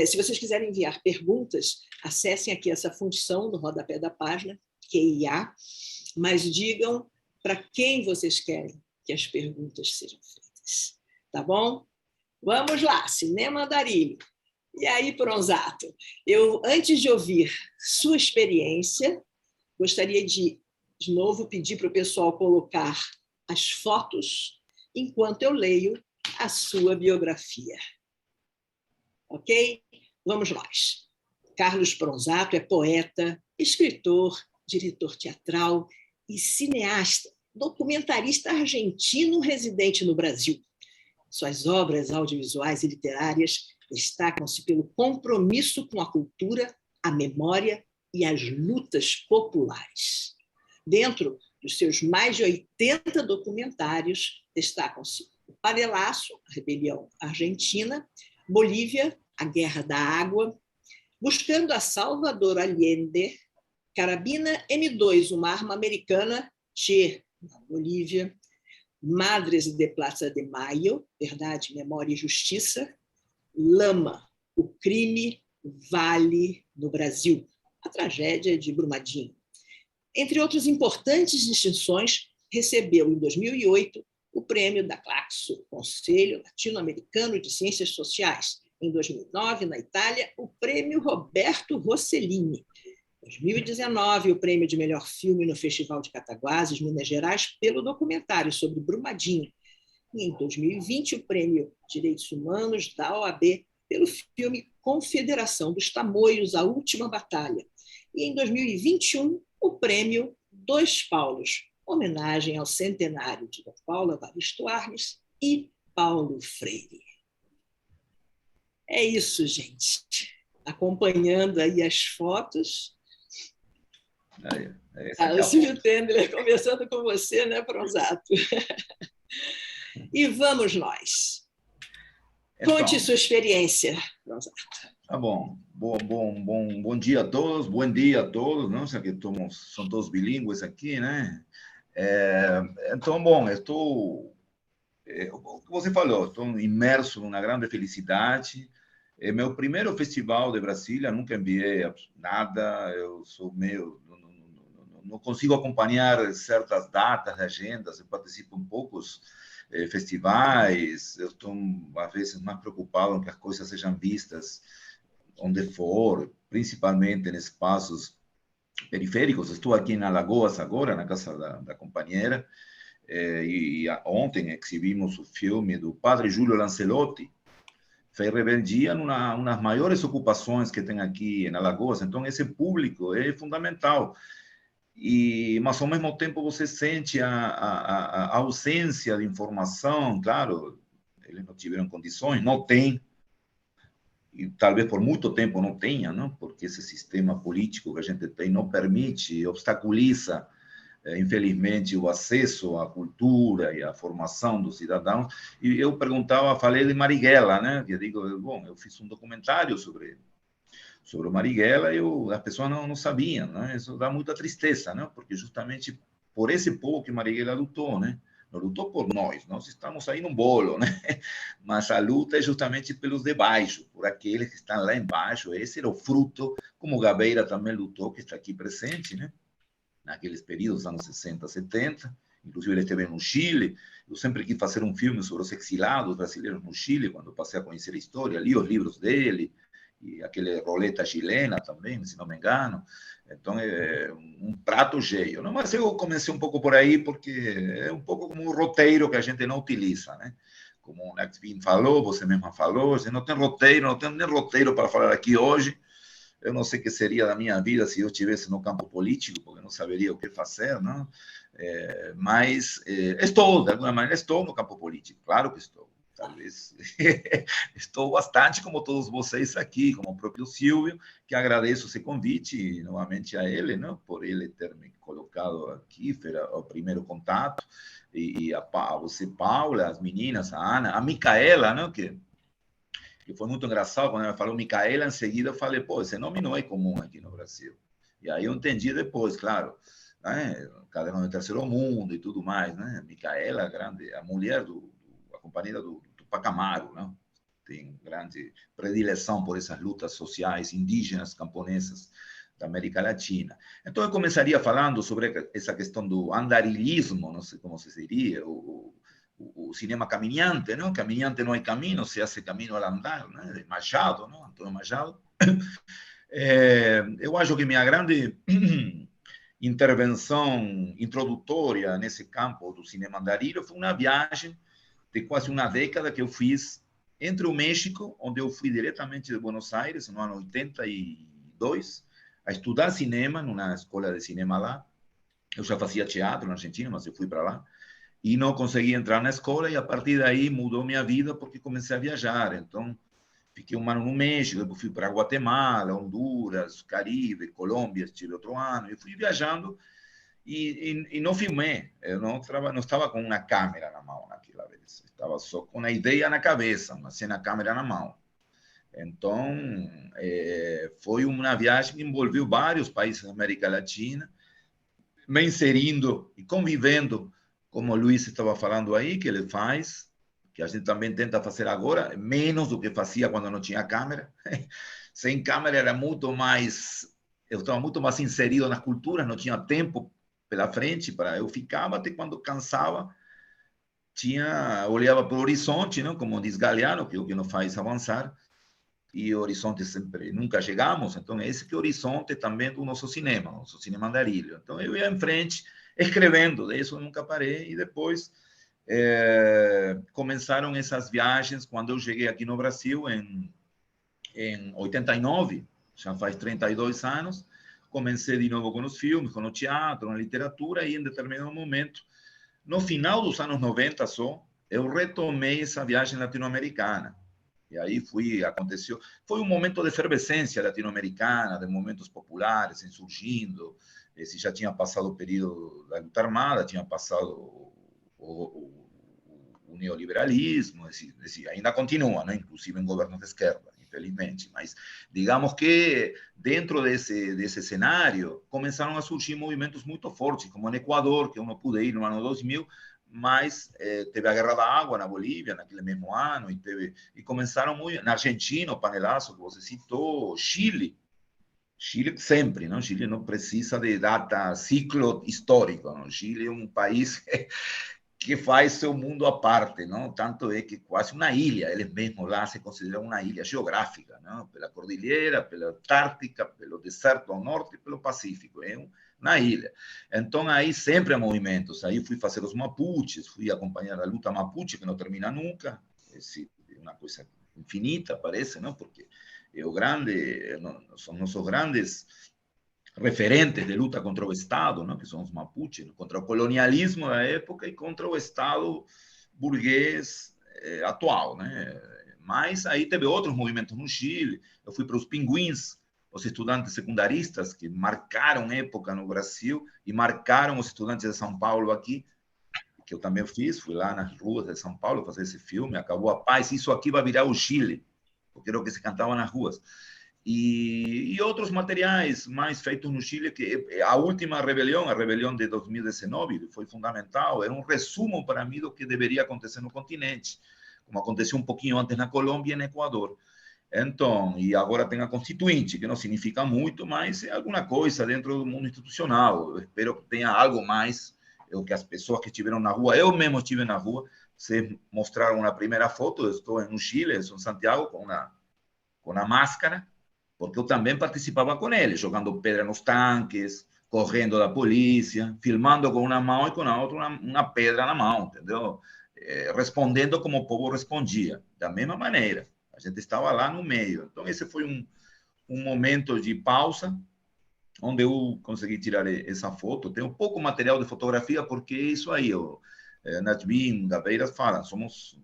Se vocês quiserem enviar perguntas, acessem aqui essa função no rodapé da página, QIA, mas digam para quem vocês querem que as perguntas sejam feitas. Tá bom? Vamos lá, cinema andarilho. E aí, Pronzato, eu, antes de ouvir sua experiência, gostaria de novo, pedir para o pessoal colocar as fotos enquanto eu leio a sua biografia. Ok? Vamos nós. Carlos Pronzato é poeta, escritor, diretor teatral e cineasta, documentarista argentino residente no Brasil. Suas obras audiovisuais e literárias destacam-se pelo compromisso com a cultura, a memória e as lutas populares. Dentro dos seus mais de 80 documentários, destacam-se O Panelaço, a Rebelião Argentina, Bolívia, a Guerra da Água, Buscando a Salvador Allende, Carabina M2, uma arma americana, Che, na Bolívia, Madres de Plaza de Mayo, Verdade, Memória e Justiça, Lama, o crime vale no Brasil, a tragédia de Brumadinho. Entre outras importantes distinções, recebeu, em 2008, o prêmio da Claxo, Conselho Latino-Americano de Ciências Sociais. Em 2009, na Itália, o prêmio Roberto Rossellini. Em 2019, o prêmio de melhor filme no Festival de Cataguases, Minas Gerais, pelo documentário sobre Brumadinho. E em 2020, o prêmio Direitos Humanos da OAB pelo filme Confederação dos Tamoios, A Última Batalha. E em 2021, o prêmio Dois Paulos, homenagem ao centenário de Dom Paulo Evaristo Arnes e Paulo Freire. É isso, gente. Acompanhando aí as fotos. O Silvio Tendler conversando com você, né, Pronzato? E vamos nós. Conte sua experiência, Pronzato. Tá bom. Bom dia a todos, bom dia a todos, não? Já que são todos bilíngues aqui, né? Então, bom, o que você falou, estou imerso numa grande felicidade. É meu primeiro festival de Brasília, nunca enviei nada, eu sou meio... Não consigo acompanhar certas datas, agendas, eu participo em poucos festivais, eu estou, às vezes, mais preocupado em que as coisas sejam vistas onde for, principalmente em espaços periféricos. Estou aqui em Alagoas agora, na casa da companheira, e ontem exibimos o filme do Padre Júlio Lancelotti, fez rebeldia numa das maiores ocupações que tem aqui em Alagoas. Então, esse público é fundamental. Mas, ao mesmo tempo, você sente a ausência de informação. Claro, eles não tiveram condições, não têm, e talvez por muito tempo não tenha, não? Porque esse sistema político que a gente tem não permite, obstaculiza, infelizmente, o acesso à cultura e à formação dos cidadãos. E eu falei de Marighella, né? Eu digo, bom, eu fiz um documentário sobre o Marighella e as pessoas não sabiam, né? Isso dá muita tristeza, né? Porque justamente por esse povo que Marighella lutou, né? Não lutou por nós estamos aí num bolo, né? Mas a luta é justamente pelos de baixo, por aqueles que estão lá embaixo. Esse era o fruto, como Gabeira também lutou, que está aqui presente, né? Naqueles períodos, anos 60, 70. Inclusive, ele esteve no Chile. Eu sempre quis fazer um filme sobre os exilados brasileiros no Chile, quando passei a conhecer a história, li os livros dele, e aquele Roleta Chilena também, se não me engano. Então, é um prato cheio, não? Mas eu comecei um pouco por aí, porque é um pouco como um roteiro que a gente não utiliza, né? Como o Nextvin falou, você mesma falou, você não tem roteiro, não tem nem roteiro para falar aqui hoje. Eu não sei o que seria da minha vida se eu estivesse no campo político, porque não saberia o que fazer, não? Mas estou, de alguma maneira, estou no campo político, claro que estou. Talvez estou bastante, como todos vocês aqui, como o próprio Silvio, que agradeço esse convite novamente a ele, né, por ele ter me colocado aqui, foi o primeiro contato, e você, Paula, as meninas, a Ana, a Micaela, né, que foi muito engraçado, quando ela falou Micaela, em seguida eu falei, pô, esse nome não é comum aqui no Brasil. E aí eu entendi depois, claro, né, Caderno do Terceiro Mundo e tudo mais, né, Micaela, grande, a mulher a companheira do Tupac Amaru, né? Tem grande predileção por essas lutas sociais indígenas, camponesas da América Latina. Então, eu começaria falando sobre essa questão do andarilhismo, não sei como se diria, o cinema caminhante, não? Caminhante não é caminho, se hace caminho al andar, né? De Machado, não? Antônio Machado. Eu acho que minha grande intervenção introdutória nesse campo do cinema andarilho foi uma viagem de quase uma década que eu fiz entre o México, onde eu fui diretamente de Buenos Aires, no ano 82, a estudar cinema, numa escola de cinema lá. Eu já fazia teatro na Argentina, mas eu fui para lá. E não consegui entrar na escola, e a partir daí mudou minha vida, porque comecei a viajar. Então, fiquei um ano no México, depois fui para Guatemala, Honduras, Caribe, Colômbia, estive outro ano, e fui viajando. E não filmei, eu não estava com uma câmera na mão naquela vez, estava só com a ideia na cabeça, mas sem a câmera na mão. Então, foi uma viagem que envolveu vários países da América Latina, me inserindo e convivendo, como o Luiz estava falando aí, que ele faz, que a gente também tenta fazer agora, menos do que fazia quando não tinha câmera. Sem câmera era muito mais, eu estava muito mais inserido nas culturas, não tinha tempo pela frente, eu ficava até quando cansava, olhava para o horizonte, não? Como diz Galeano, que é o que nos faz avançar, e o horizonte sempre, nunca chegamos, então esse que é o horizonte também do nosso cinema andarilho. Então eu ia em frente, escrevendo, disso eu nunca parei, e depois começaram essas viagens, quando eu cheguei aqui no Brasil, em 89, já faz 32 anos, comecei de novo com os filmes, com o teatro, na literatura, e em determinado momento, no final dos anos 90 só, eu retomei essa viagem latino-americana. E aí aconteceu, foi um momento de efervescência latino-americana, de momentos populares surgindo. Esse já tinha passado o período da luta armada, tinha passado o neoliberalismo, ainda continua, né? Inclusive em governos de esquerda, infelizmente. Mas digamos que dentro desse cenário começaram a surgir movimentos muito fortes, como no Equador, que eu não pude ir no ano 2000, mas teve a Guerra da Água na Bolívia, naquele mesmo ano, e começaram muito... Na Argentina, o panelaço que você citou, Chile sempre, não? Chile não precisa de data, ciclo histórico, não? Chile é um país que faz seu mundo à parte, não? Tanto é que quase uma ilha, eles mesmos lá se consideram uma ilha geográfica, não? Pela cordilheira, pela Antártica, pelo deserto ao norte e pelo Pacífico, na ilha. Então, aí sempre há movimentos. Aí fui fazer os Mapuches, fui acompanhar a luta Mapuche, que não termina nunca. É uma coisa infinita, parece, não? Porque são nossos grandes referentes de luta contra o Estado, não? Que são os Mapuches, contra o colonialismo da época e contra o Estado burguês atual, né? Mas aí teve outros movimentos no Chile. Eu fui para os Pinguins, os estudantes secundaristas que marcaram época no Brasil e marcaram os estudantes de São Paulo aqui, que eu também fiz, fui lá nas ruas de São Paulo fazer esse filme, Acabou a Paz, isso aqui vai virar o Chile, porque era o que se cantava nas ruas. E outros materiais mais feitos no Chile, que a última rebelião, a rebelião de 2019, foi fundamental, era um resumo para mim do que deveria acontecer no continente, como aconteceu um pouquinho antes na Colômbia e no Equador. Então, e agora tem a Constituinte, que não significa muito, mas é alguma coisa dentro do mundo institucional. Eu espero que tenha algo mais, o que as pessoas que estiveram na rua, eu mesmo estive na rua, vocês mostraram na primeira foto, eu estou no Chile, estou em Santiago, com a máscara, porque eu também participava com eles, jogando pedra nos tanques, correndo da polícia, filmando com uma mão e com a outra uma pedra na mão, entendeu? Respondendo como o povo respondia, da mesma maneira. A gente estava lá no meio. Então, esse foi um momento de pausa, onde eu consegui tirar essa foto. Tem um pouco material de fotografia, porque é isso aí, Najmin, Gaveiras falam,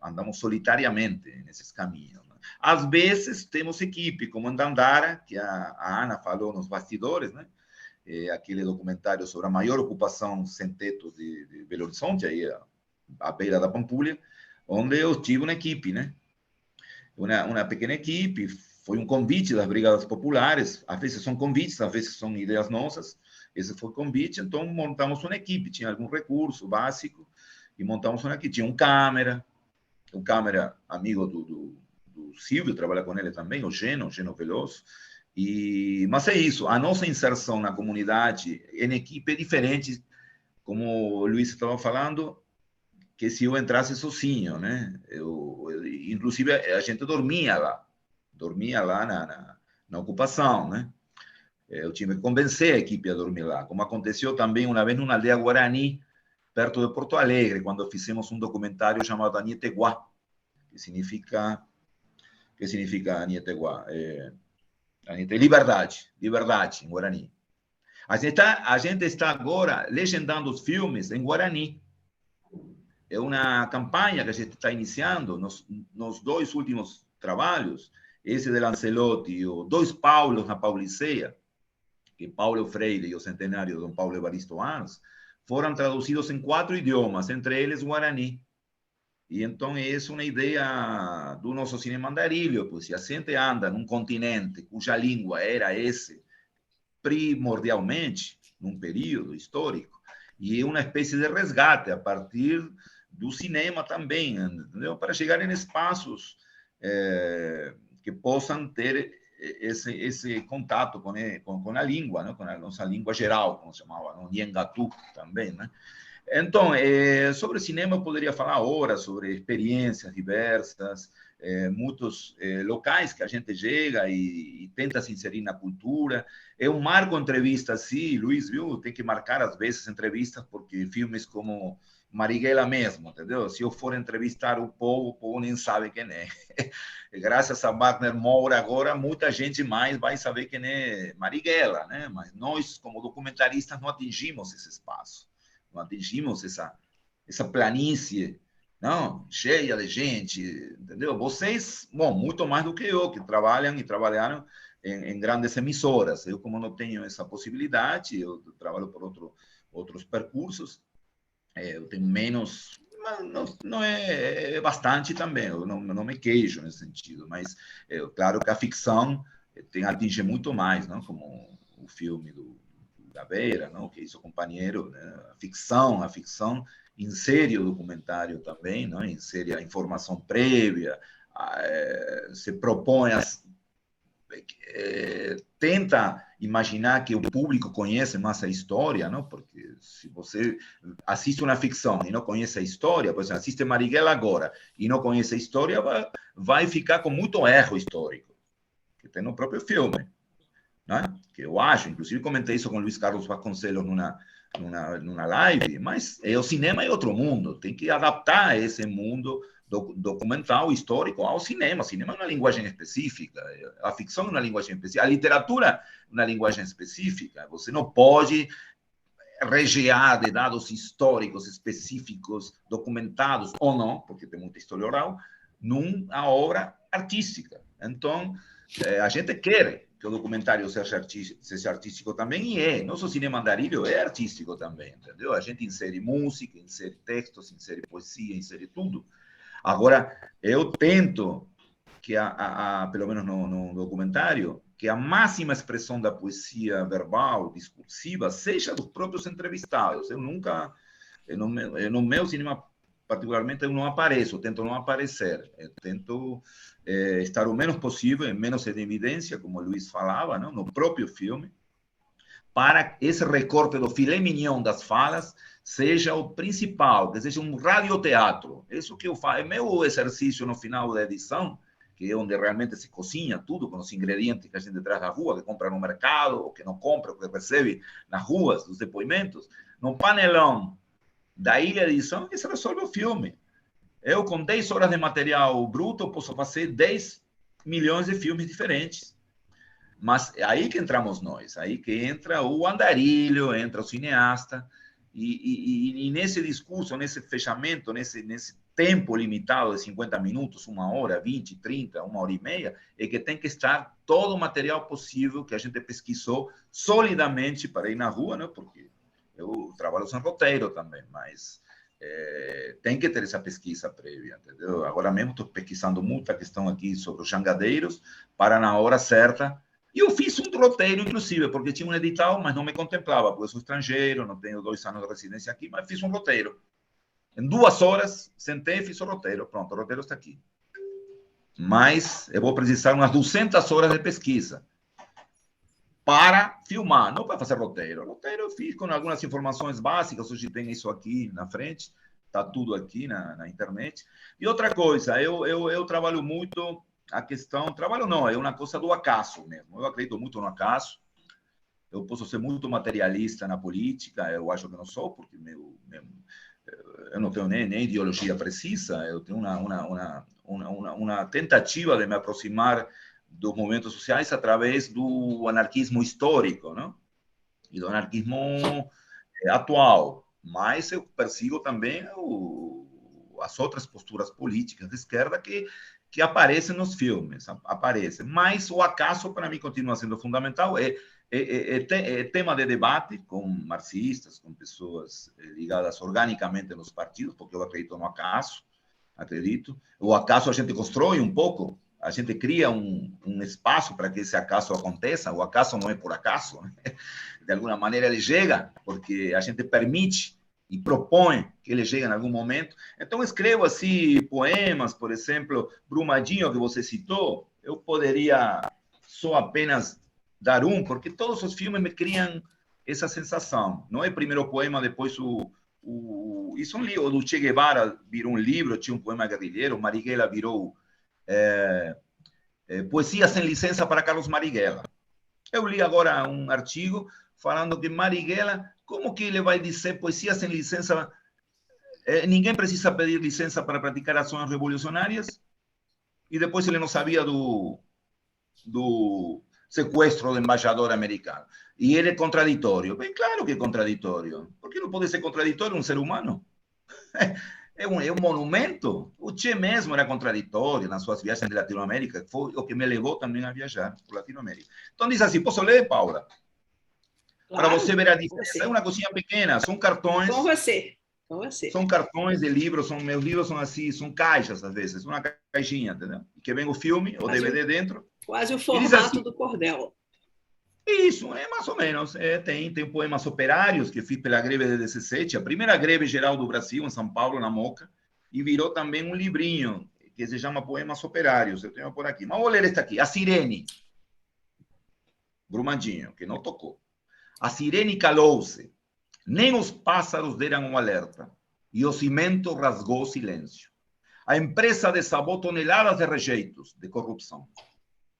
andamos solitariamente nesses caminhos. Né? Às vezes, temos equipe, como em Dandara, que a Ana falou nos bastidores, né? Aquele documentário sobre a maior ocupação sem teto de Belo Horizonte, aí à beira da Pampulha, onde eu tive uma equipe, né? Uma pequena equipe, foi um convite das Brigadas Populares, às vezes são convites, às vezes são ideias nossas, esse foi o convite, então montamos uma equipe, tinha algum recurso básico, e montamos uma equipe, tinha um câmera amigo do Silvio, trabalha com ele também, o Geno Veloso, mas é isso, a nossa inserção na comunidade, em equipe, é diferente, como o Luiz estava falando, que se eu entrasse sozinho, né? Inclusive, a gente dormia lá na ocupação, né? Eu tive que convencer a equipe a dormir lá, como aconteceu também uma vez numa aldeia guarani, perto de Porto Alegre, quando fizemos um documentário chamado Anieteguá, que significa Anieteguá? Liberdade em guarani. A gente está agora legendando os filmes em guarani. É uma campanha que a gente está iniciando nos dois últimos trabalhos, esse de Lancelotti e os dois Paulos na Pauliceia, que Paulo Freire e o centenário Dom Paulo Evaristo Ans, foram traduzidos em 4 idiomas, entre eles Guarani. E então essa é uma ideia do nosso cinema andarilho, pois se a gente anda num continente cuja língua era esse, primordialmente, num período histórico, e é uma espécie de resgate a partir do cinema também, entendeu? Para chegar em espaços que possam ter esse contato com a língua, né? Com a nossa língua geral, como se chamava, no Nhengatu também, né? Então, sobre cinema eu poderia falar horas, sobre experiências diversas, muitos locais que a gente chega e tenta se inserir na cultura. Eu marco entrevistas, sim, Luiz, viu? Tem que marcar às vezes entrevistas, porque filmes como Marighella mesmo, entendeu? Se eu for entrevistar o povo nem sabe quem é. Graças a Wagner Moura, agora muita gente mais vai saber quem é Marighella, né? Mas nós, como documentaristas, não atingimos esse espaço, não atingimos essa planície não? Cheia de gente, entendeu? Vocês, bom, muito mais do que eu, que trabalham e trabalharam em grandes emissoras. Eu, como não tenho essa possibilidade, eu trabalho por outros percursos, eu tenho menos, não é bastante também, eu não me queixo nesse sentido, mas claro que a ficção atinge muito mais, não? Como o filme do Gabeira, não? Que é isso, companheiro, né? A ficção insere o documentário também, não? Insere a informação prévia, se propõe tenta imaginar que o público conhece mais a história, não? Porque se você assiste uma ficção e não conhece a história, por exemplo, assiste Marighella agora e não conhece a história, vai ficar com muito erro histórico, que tem no próprio filme, né? Que eu acho, inclusive comentei isso com Luiz Carlos Vasconcelos numa live, mas o cinema é outro mundo, tem que adaptar esse mundo documental, histórico, ao cinema. O cinema é uma linguagem específica, a ficção é uma linguagem específica, a literatura é uma linguagem específica. Você não pode rechear de dados históricos específicos, documentados ou não, porque tem muita história oral, numa obra artística. Então, a gente quer que o documentário seja artístico também, e é. Nosso cinema andarilho é artístico também, entendeu? A gente insere música, insere textos, insere poesia, insere tudo. Agora, eu tento que, pelo menos no documentário, que a máxima expressão da poesia verbal, discursiva, seja dos próprios entrevistados. Eu nunca, no meu cinema particularmente, eu não apareço, eu tento não aparecer. Eu tento estar o menos possível, menos em evidência, como o Luiz falava, não? No próprio filme, para esse recorte do filé mignon das falas seja o principal, que seja um radioteatro. Isso que eu faço, é meu exercício no final da edição, que é onde realmente se cozinha tudo, com os ingredientes que a gente traz da rua, que compra no mercado, ou que não compra, ou que recebe nas ruas, dos depoimentos. No panelão da ilha de edição, que se resolve o filme. Eu, com 10 horas de material bruto, posso fazer 10 milhões de filmes diferentes. Mas é aí que entramos nós, aí que entra o andarilho, entra o cineasta, e nesse discurso, nesse fechamento, nesse tempo limitado de 50 minutos, 1 hora, 20, 30, 1h30, é que tem que estar todo o material possível que a gente pesquisou solidamente para ir na rua, né? Porque eu trabalho sem roteiro também, mas tem que ter essa pesquisa prévia, entendeu? Agora mesmo estou pesquisando muita questão aqui sobre os jangadeiros, para na hora certa. E eu fiz um roteiro, inclusive, porque tinha um edital, mas não me contemplava, porque eu sou estrangeiro, não tenho 2 anos de residência aqui, mas fiz um roteiro. Em 2 horas, sentei e fiz o roteiro. Pronto, o roteiro está aqui. Mas eu vou precisar umas 200 horas de pesquisa para filmar, não para fazer roteiro. O roteiro eu fiz com algumas informações básicas, hoje tem isso aqui na frente, está tudo aqui na internet. E outra coisa, eu trabalho muito a questão, trabalho não, é uma coisa do acaso mesmo. Eu acredito muito no acaso. Eu posso ser muito materialista na política, eu acho que não sou, porque eu não tenho nem ideologia precisa, eu tenho uma tentativa de me aproximar dos movimentos sociais através do anarquismo histórico, não? E do anarquismo atual. Mas eu persigo também as outras posturas políticas de esquerda que aparecem nos filmes, aparecem. Mas o acaso, para mim, continua sendo fundamental. É tema de debate com marxistas, com pessoas ligadas organicamente nos partidos, porque eu acredito no acaso, acredito. O acaso a gente constrói um pouco, a gente cria um espaço para que esse acaso aconteça. O acaso não é por acaso, né? De alguma maneira ele chega, porque a gente permite e propõe que ele chegue em algum momento. Então, escrevo assim poemas, por exemplo, Brumadinho, que você citou, eu poderia só apenas dar um, porque todos os filmes me criam essa sensação. Não é primeiro o poema, depois isso é um livro, do Che Guevara virou um livro, tinha um poema guerrilheiro, Marighella virou Poesia Sem Licença para Carlos Marighella. Eu li agora um artigo falando que Marighella, como que ele vai dizer poesia sem licença? Ninguém precisa pedir licença para praticar ações revolucionárias. E depois ele não sabia do sequestro do embaixador americano. E ele é contraditório. Bem claro que é contraditório. Por que não pode ser contraditório um ser humano? é um monumento. O Che mesmo era contraditório nas suas viagens de Latinoamérica, que foi o que me levou também a viajar por Latinoamérica. Então diz assim, posso ler, Paula? Claro, para você ver a diferença. É uma coisinha pequena, são cartões. Com você. Com você. São cartões de livros, meus livros são assim, são caixas às vezes, uma caixinha, entendeu? Que vem o filme, o DVD dentro. Quase o formato assim, do cordel. Isso, é mais ou menos. Tem poemas operários que fiz pela greve de 17, a primeira greve geral do Brasil, em São Paulo, na Moca, e virou também um livrinho que se chama Poemas Operários. Eu tenho por aqui. Mas vou ler este aqui. A Sirene. Brumandinho, que não tocou. A sirene calou-se. Nem os pássaros deram um alerta. E o cimento rasgou o silêncio. A empresa desabou toneladas de rejeitos, de corrupção.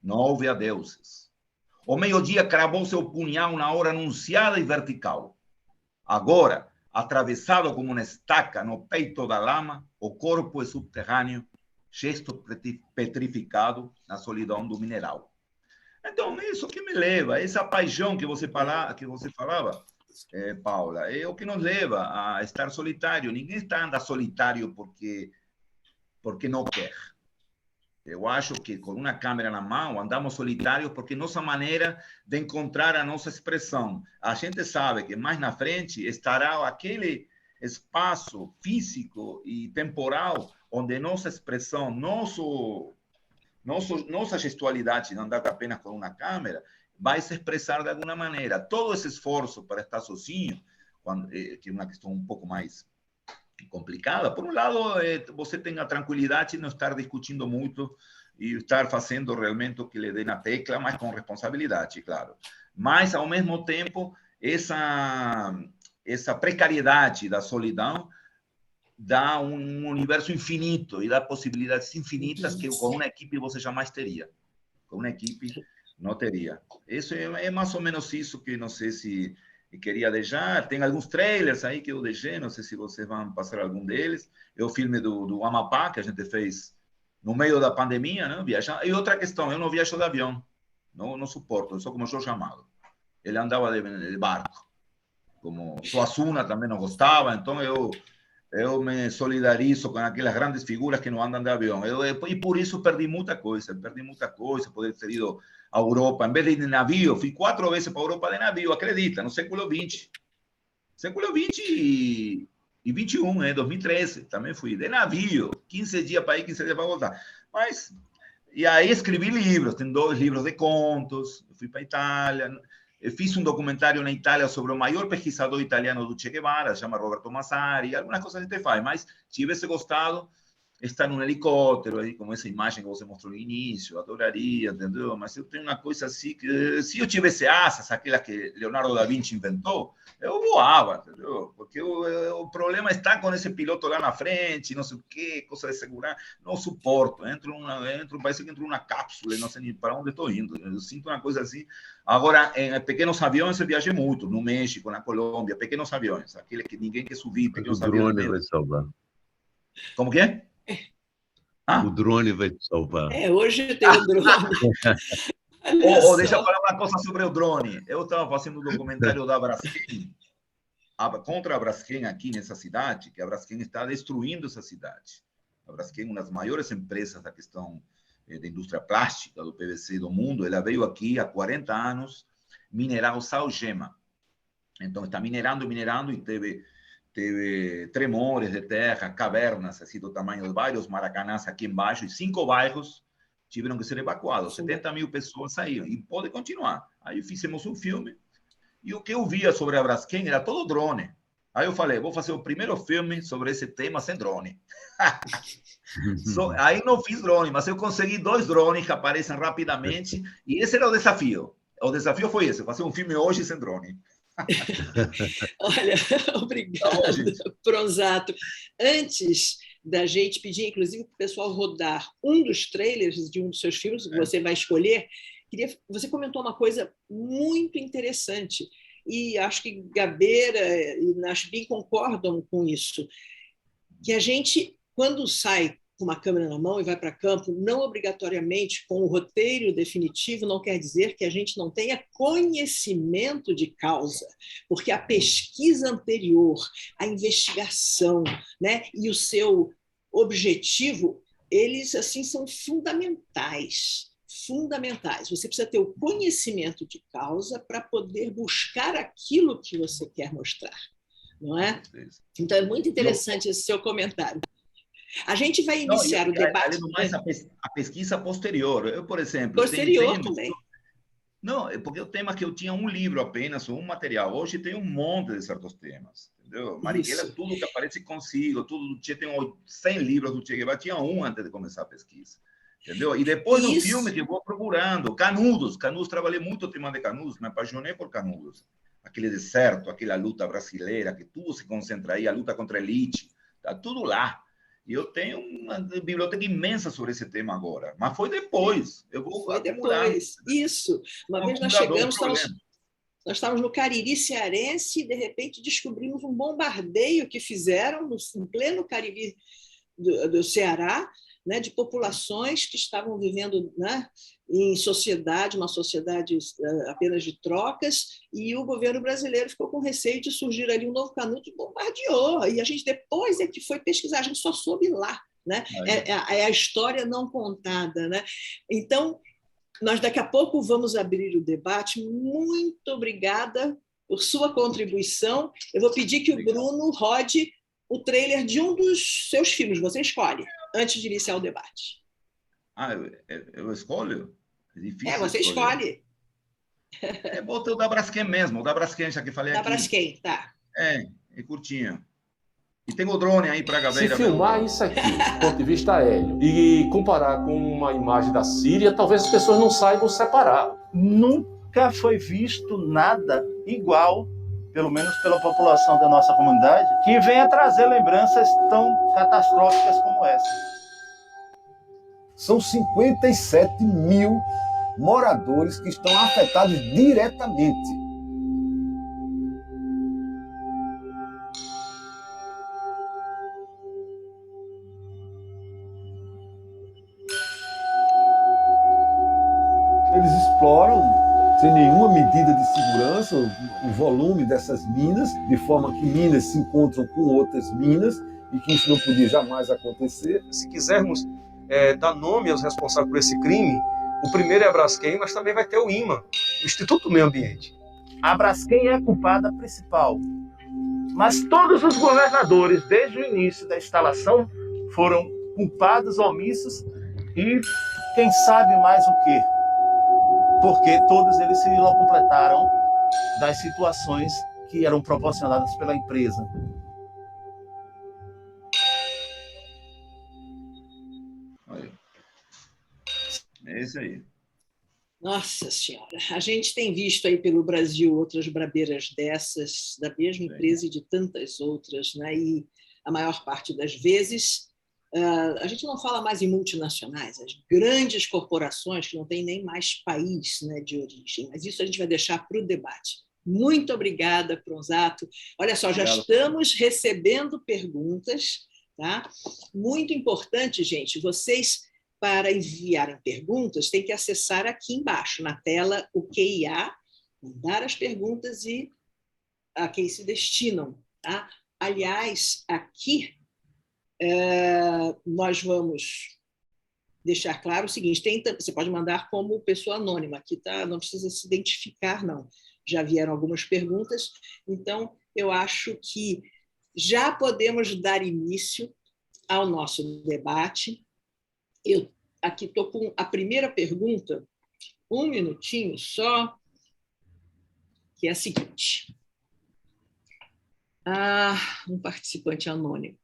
Não houve adeuses. O meio-dia cravou seu punhal na hora anunciada e vertical. Agora, atravessado como uma estaca no peito da lama, o corpo é subterrâneo, gesto petrificado na solidão do mineral. Então, é isso que me leva, essa paixão que você falava, Paula, é o que nos leva a estar solitário. Ninguém anda solitário porque não quer. Eu acho que com uma câmera na mão andamos solitários porque nossa maneira de encontrar a nossa expressão. A gente sabe que mais na frente estará aquele espaço físico e temporal onde nossa expressão, nossa gestualidade, não dá apenas com uma câmera, vai se expressar de alguma maneira. Todo esse esforço para estar sozinho, que é uma questão um pouco mais complicada. Por um lado, você tem a tranquilidade de não estar discutindo muito e estar fazendo realmente o que lhe dê na tecla, mas com responsabilidade, claro. Mas, ao mesmo tempo, essa precariedade da solidão dá um universo infinito e dá possibilidades infinitas que com uma equipe você jamais teria. Com uma equipe não teria. Isso é mais ou menos isso que não sei se queria deixar. Tem alguns trailers aí que eu deixei, não sei se vocês vão passar algum deles. É o filme do Amapá, que a gente fez no meio da pandemia, né? Viajar. E outra questão, eu não viajo de avião, não suporto, eu sou como Jorge Amado. Ele andava de barco. Como Suassuna também não gostava, então eu me solidarizo com aquelas grandes figuras que não andam de avião. E por isso perdi muita coisa, poder ter ido à Europa. Em vez de ir de navio, fui 4 vezes para a Europa de navio, acredita, no século XX. Século XX e 21, 2013, também fui de navio, 15 dias para ir, 15 dias para voltar. Mas, e aí escrevi livros, tem 2 livros de contos, eu fui para a Itália, eu fiz um documentário na Itália sobre o maior pesquisador italiano do Che Guevara, se chama Roberto Massari, algumas coisas a gente faz, mas se tivesse gostado, estar num helicóptero, aí, como essa imagem que você mostrou no início, adoraria, entendeu? Mas eu tenho uma coisa assim, que se eu tivesse asas, aquela que Leonardo da Vinci inventou, eu voava, entendeu? Porque o problema está com esse piloto lá na frente, não sei o quê, coisa de segurança, não suporto, parece que entro numa cápsula e não sei nem para onde estou indo, eu sinto uma coisa assim. Agora, em pequenos aviões eu viajei muito, no México, na Colômbia, pequenos aviões, aquele que ninguém quer subir, pequenos aviões. O drone vai salvar. Como que é? O drone vai te salvar. Hoje tem o drone. Deixa eu falar uma coisa sobre o drone. Eu estava fazendo um documentário da Braskem, contra a Braskem aqui nessa cidade, que a Braskem está destruindo essa cidade. A Braskem é uma das maiores empresas da questão da indústria plástica, do PVC do mundo. Ela veio aqui há 40 anos minerar o sal-gema. Então, está minerando e teve tremores de terra, cavernas, assim, do tamanho de vários Maracanãs aqui embaixo, e 5 bairros tiveram que ser evacuados. 70 mil pessoas saíram, e pode continuar. Aí fizemos um filme, e o que eu via sobre a Braskem era todo drone. Aí eu falei, vou fazer o primeiro filme sobre esse tema sem drone. Aí não fiz drone, mas eu consegui 2 drones que aparecem rapidamente, e esse era o desafio. O desafio foi esse, fazer um filme hoje sem drone. Olha, obrigada, Pronzato. Antes da gente pedir, inclusive, para o pessoal rodar um dos trailers de um dos seus filmes, que você vai escolher, você comentou uma coisa muito interessante, e acho que Gabeira e Nashbin concordam com isso, que a gente, quando sai com uma câmera na mão e vai para campo, não obrigatoriamente com o roteiro definitivo, não quer dizer que a gente não tenha conhecimento de causa, porque a pesquisa anterior, a investigação, né, e o seu objetivo, eles assim são fundamentais. Fundamentais. Você precisa ter o conhecimento de causa para poder buscar aquilo que você quer mostrar, não é? Então é muito interessante esse seu comentário. A gente vai iniciar o debate. Além do mais, a pesquisa posterior. Eu, por exemplo... Posterior também. Não, porque o tema que eu tinha um livro apenas, um material. Hoje tem um monte de certos temas. Entendeu? Marighella, tudo que aparece consigo, tudo, tem 100 livros do Che Guevara, tinha um antes de começar a pesquisa. Entendeu? E depois do filme que eu vou procurando. Canudos, trabalhei muito o tema de Canudos, me apaixonei por Canudos. Aquele deserto, aquela luta brasileira, que tudo se concentra aí, a luta contra a elite, está tudo lá. E eu tenho uma biblioteca imensa sobre esse tema agora. Mas foi depois. Eu vou Foi depois. Isso. Uma vez nós chegamos, nós estávamos no Cariri cearense e, de repente, descobrimos um bombardeio que fizeram em pleno Cariri do Ceará, né, de populações que estavam vivendo, né, em sociedade, uma sociedade apenas de trocas, e o governo brasileiro ficou com receio de surgir ali um novo Canuto e bombardeou. E a gente depois é que foi pesquisar, a gente só soube lá, né? É a história não contada, né? Então, nós daqui a pouco vamos abrir o debate. Muito obrigada por sua contribuição. Eu vou pedir que o Bruno rode o trailer de um dos seus filmes, você escolhe, antes de iniciar o debate. Eu escolho? É difícil. Você escolhe. Bota o da Braskem mesmo, o da Braskem, já que falei aqui. Da Braskem, tá. É curtinho. E tem o drone aí para a galera. Se filmar isso aqui, do ponto de vista aéreo, e comparar com uma imagem da Síria, talvez as pessoas não saibam separar. Nunca foi visto nada igual, pelo menos pela população da nossa comunidade, que venha trazer lembranças tão catastróficas como essa. São 57 mil moradores que estão afetados diretamente. Eles exploram, sem nenhuma medida de segurança, o volume dessas minas, de forma que minas se encontram com outras minas, e que isso não podia jamais acontecer. Se quisermos dar nome aos responsáveis por esse crime, o primeiro é a Braskem, mas também vai ter o IMA, o Instituto do Meio Ambiente. A Braskem é a culpada principal, mas todos os governadores, desde o início da instalação, foram culpados, omissos e quem sabe mais o quê? Porque todos eles se completaram das situações que eram proporcionadas pela empresa. É isso aí. Nossa Senhora, a gente tem visto aí pelo Brasil outras brabeiras dessas, da mesma empresa e de tantas outras, né? E a maior parte das vezes, a gente não fala mais em multinacionais, as grandes corporações que não têm nem mais país, né, de origem, mas isso a gente vai deixar para o debate. Muito obrigada, Pronzato. Olha só, já estamos recebendo perguntas, tá? Muito importante, gente, vocês... Para enviarem perguntas, tem que acessar aqui embaixo, na tela, o QIA, mandar as perguntas e a quem se destinam. Tá? Aliás, aqui nós vamos deixar claro o seguinte, você pode mandar como pessoa anônima, aqui tá, não precisa se identificar, não. Já vieram algumas perguntas, então eu acho que já podemos dar início ao nosso debate. Eu aqui estou com a primeira pergunta, um minutinho só, que é a seguinte. Um participante anônimo.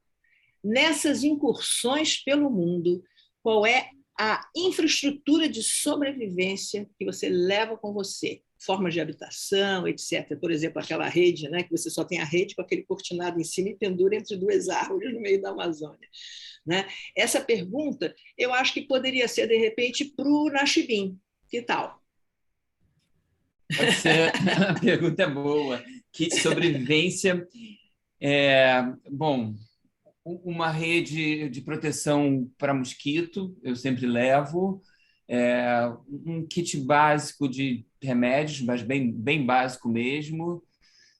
Nessas incursões pelo mundo, qual é a infraestrutura de sobrevivência que você leva com você? Formas de habitação, etc. Por exemplo, aquela rede, né, que você só tem a rede com aquele cortinado em cima e pendura entre duas árvores no meio da Amazônia. Né? Essa pergunta, eu acho que poderia ser, de repente, para o Nachibin. Que tal? Pode ser. A pergunta é boa. Que sobrevivência... Bom, uma rede de proteção para mosquito, eu sempre levo, um kit básico de remédios, mas bem básico mesmo,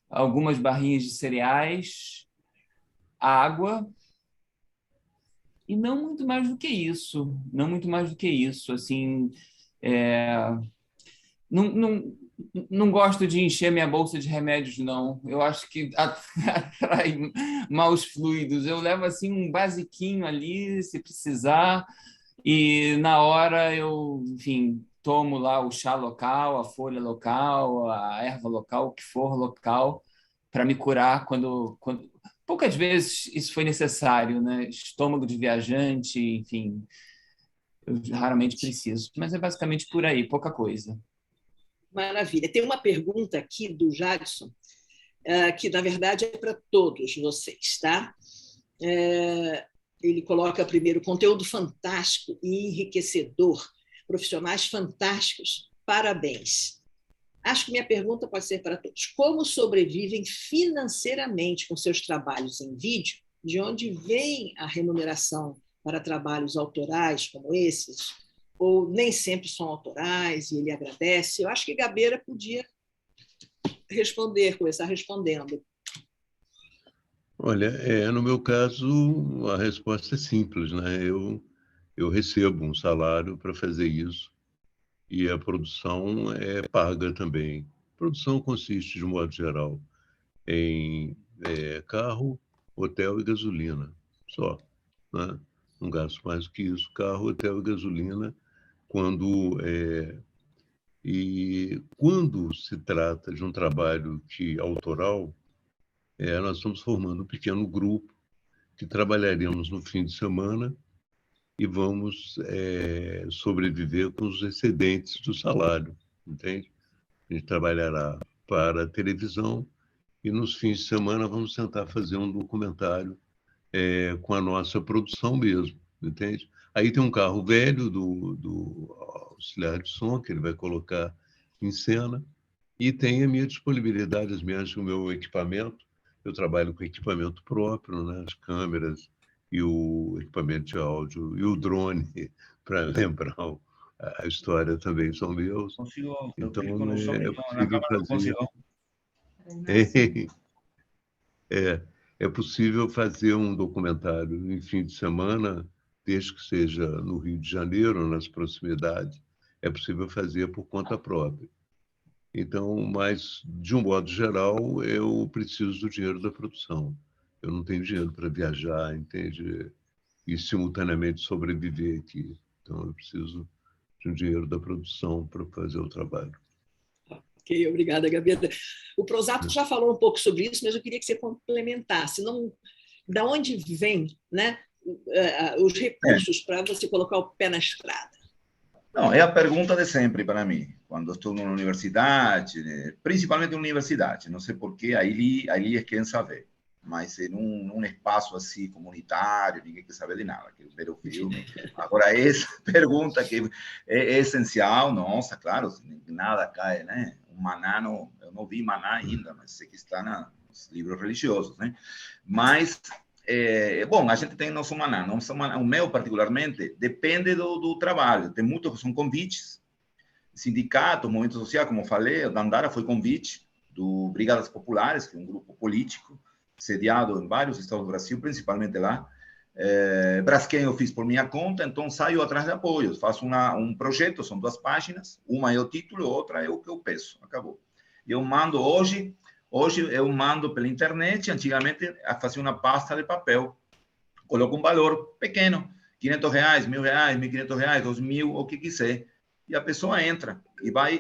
algumas barrinhas de cereais, água, e não muito mais do que isso. Não muito mais do que isso. Assim, não gosto de encher minha bolsa de remédios, não. Eu acho que atrai maus fluidos. Eu levo assim um basiquinho ali, se precisar, e na hora eu, enfim, tomo lá o chá local, a folha local, a erva local, o que for local, para me curar quando... Poucas vezes isso foi necessário, né? Estômago de viajante, enfim, eu raramente preciso, mas é basicamente por aí, pouca coisa. Maravilha. Tem uma pergunta aqui do Jadson, que, na verdade, é para todos vocês, tá? Ele coloca primeiro: conteúdo fantástico e enriquecedor, profissionais fantásticos, parabéns. Acho que minha pergunta pode ser para todos. Como sobrevivem financeiramente com seus trabalhos em vídeo? De onde vem a remuneração para trabalhos autorais como esses? Ou nem sempre são autorais e ele agradece? Eu acho que Gabeira podia começar respondendo. Olha, no meu caso, a resposta é simples, né? Eu recebo um salário para fazer isso e a produção é paga também. A produção consiste, de modo geral, em carro, hotel e gasolina, só, né? Não gasto mais do que isso, carro, hotel e gasolina. Quando se trata de um trabalho autoral, nós estamos formando um pequeno grupo que trabalharemos no fim de semana e vamos sobreviver com os excedentes do salário, entende? A gente trabalhará para a televisão e nos fins de semana vamos tentar fazer um documentário com a nossa produção mesmo, entende? Aí tem um carro velho do auxiliar de som que ele vai colocar em cena e tem a minha disponibilidade, o meu equipamento. Eu trabalho com equipamento próprio, né? As câmeras e o equipamento de áudio e o drone, para lembrar a história também são meus. Então é possível fazer um documentário em fim de semana, desde que seja no Rio de Janeiro, nas proximidades, é possível fazer por conta própria. Então, mas, de um modo geral, eu preciso do dinheiro da produção. Eu não tenho dinheiro para viajar, entende? E simultaneamente sobreviver aqui. Então, eu preciso de um dinheiro da produção para fazer o trabalho. Ok, obrigada, Gabriela. O Prosato já falou um pouco sobre isso, mas eu queria que você complementasse. Da onde vem, né, os recursos para você colocar o pé na estrada? Não, é a pergunta de sempre para mim. Quando estou na universidade, principalmente na universidade, não sei porquê, aí é quem sabe. Mas em um espaço assim comunitário, ninguém quer saber de nada, quer ver o filme. Agora, essa pergunta que é essencial, nossa, claro, nada cai, né? Maná, eu não vi Maná ainda, mas sei que está nos livros religiosos, né? Mas, bom, a gente tem nosso Maná. O meu, particularmente, depende do trabalho. Tem muitos que são convites, sindicatos, movimento social, como eu falei, o Dandara foi convite do Brigadas Populares, que é um grupo político, sediado em vários estados do Brasil, principalmente lá. Braskem eu fiz por minha conta, então saio atrás de apoios, faço um projeto, são 2 páginas, uma é o título, outra é o que eu peço, acabou. Eu mando hoje eu mando pela internet, antigamente fazia uma pasta de papel, coloco um valor pequeno, R$500, R$1.000, R$1.500, R$2.000, o que quiser, e a pessoa entra,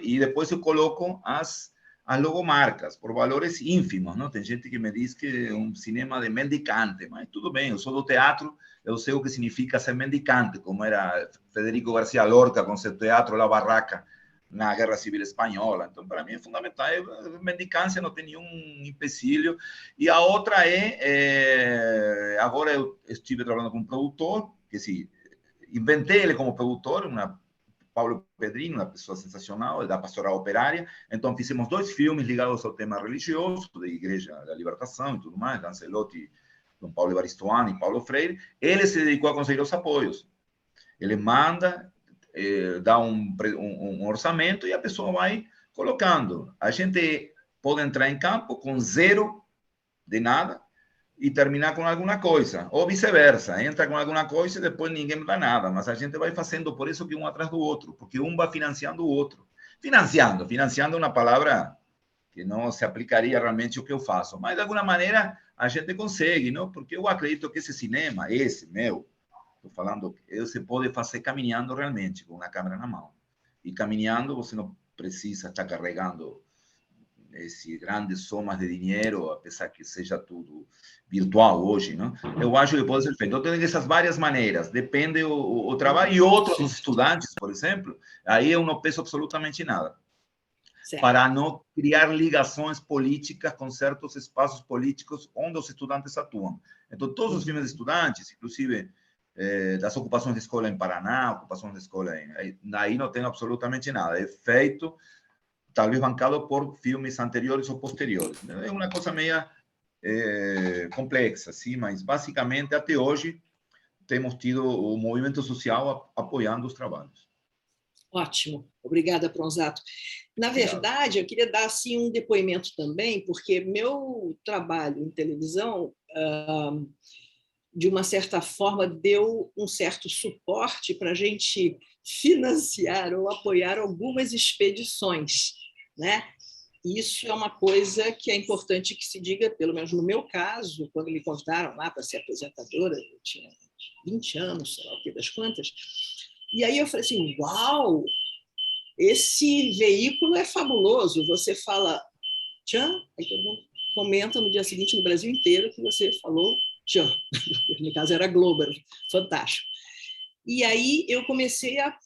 e depois eu coloco as logomarcas, por valores ínfimos, não? Tem gente que me diz que é um cinema de mendicante, mas tudo bem, eu sou do teatro, eu sei o que significa ser mendicante, como era Federico García Lorca com seu teatro La Barraca na Guerra Civil Espanhola. Então, para mim é fundamental, a mendicância não tem nenhum empecilho. E a outra agora eu estive trabalhando com um produtor, que sim, inventei ele como produtor, Paulo Pedrinho, uma pessoa sensacional, da Pastoral Operária. Então, fizemos 2 filmes ligados ao tema religioso, da Igreja da Libertação e tudo mais, Lancelotti Dom Paulo Evaristo e Paulo Freire, ele se dedicou a conseguir os apoios. Ele manda, dá um orçamento e a pessoa vai colocando. A gente pode entrar em campo com zero de nada e terminar com alguma coisa, ou vice-versa, entra com alguma coisa e depois ninguém dá nada, mas a gente vai fazendo, por isso que um atrás do outro, porque um vai financiando o outro. Financiando é uma palavra que não se aplicaria realmente ao que eu faço, mas de alguma maneira a gente consegue, não? Porque eu acredito que esse cinema, esse meu, estou falando, você pode fazer caminhando realmente, com uma câmera na mão. E caminhando você não precisa estar carregando essas grandes somas de dinheiro, apesar que seja tudo virtual hoje, não? Eu acho que pode ser feito. Então, tem essas várias maneiras, depende o trabalho. E outros, os estudantes, por exemplo, aí eu não penso absolutamente nada. Certo. Para não criar ligações políticas com certos espaços políticos onde os estudantes atuam. Então, todos os filmes de estudantes, inclusive das ocupações de escola em Paraná, ocupações de escola aí não tem absolutamente nada. É feito talvez bancado por filmes anteriores ou posteriores. É uma coisa meio complexa, sim, mas basicamente até hoje temos tido o movimento social apoiando os trabalhos. Ótimo, obrigada, Pronzato. Na verdade, eu queria dar assim, um depoimento também, porque meu trabalho em televisão, de uma certa forma, deu um certo suporte para a gente financiar ou apoiar algumas expedições, né? Isso é uma coisa que é importante que se diga, pelo menos no meu caso, quando me convidaram lá para ser apresentadora, eu tinha 20 anos, sei lá o que das quantas, e aí eu falei assim, uau, esse veículo é fabuloso, você fala tchan, aí todo mundo comenta no dia seguinte no Brasil inteiro que você falou tchan, no caso era Globo, era fantástico. E aí eu comecei a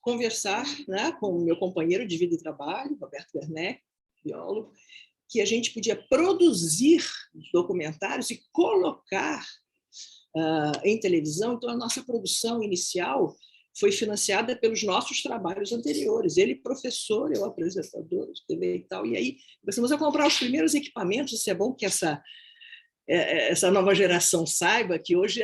conversar, né, com o meu companheiro de vida e trabalho, Roberto Werneck, biólogo, que a gente podia produzir documentários e colocar em televisão. Então, a nossa produção inicial foi financiada pelos nossos trabalhos anteriores. Ele professor, eu apresentador de TV e tal. E aí começamos a comprar os primeiros equipamentos. Isso é bom que essa nova geração saiba que hoje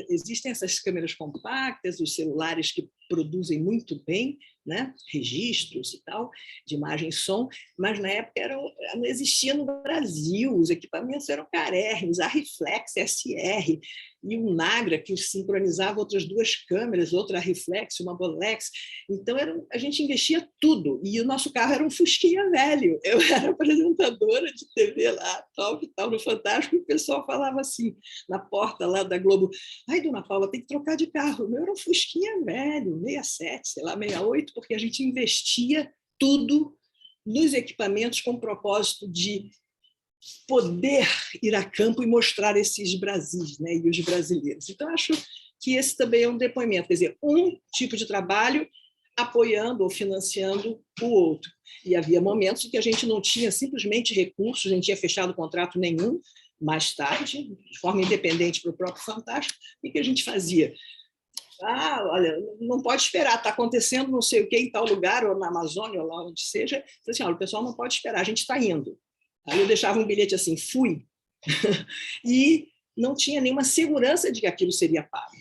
existem essas câmeras compactas, os celulares que produzem muito bem, né? Registros e tal, de imagem e som, mas na época não existia no Brasil, os equipamentos eram carérrimos, a Reflex SR e um Nagra que sincronizava outras duas câmeras, outra Reflex, uma Bolex. Então a gente investia tudo, e o nosso carro era um Fusquinha velho. Eu era apresentadora de TV lá, tal, no Fantástico, e o pessoal falava assim, na porta lá da Globo, ai, dona Paula, tem que trocar de carro. O meu era um Fusquinha velho, 67, sei lá, 68, porque a gente investia tudo nos equipamentos com o propósito de poder ir a campo e mostrar esses Brasis, né, e os brasileiros. Então, acho que esse também é um depoimento, quer dizer, um tipo de trabalho apoiando ou financiando o outro. E havia momentos em que a gente não tinha simplesmente recursos, não tinha fechado contrato nenhum, mais tarde, de forma independente para o próprio Fantástico, o que a gente fazia? Olha, não pode esperar, está acontecendo não sei o que em tal lugar, ou na Amazônia, ou lá onde seja. Assim, olha, o pessoal não pode esperar, a gente está indo. Aí eu deixava um bilhete assim, fui, e não tinha nenhuma segurança de que aquilo seria pago,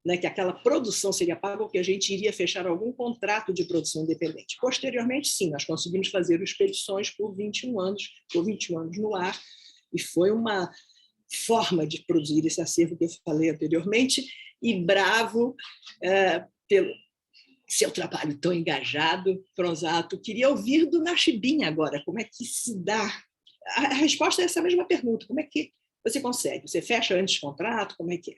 né? Que aquela produção seria paga ou que a gente iria fechar algum contrato de produção independente. Posteriormente, sim, nós conseguimos fazer expedições por 21 anos no ar, e foi uma forma de produzir esse acervo que eu falei anteriormente, e bravo pelo seu trabalho tão engajado, Pronzato. Queria ouvir do Nachibin agora, como é que se dá? A resposta é essa mesma pergunta, como é que você consegue? Você fecha antes de contrato? Como é que é?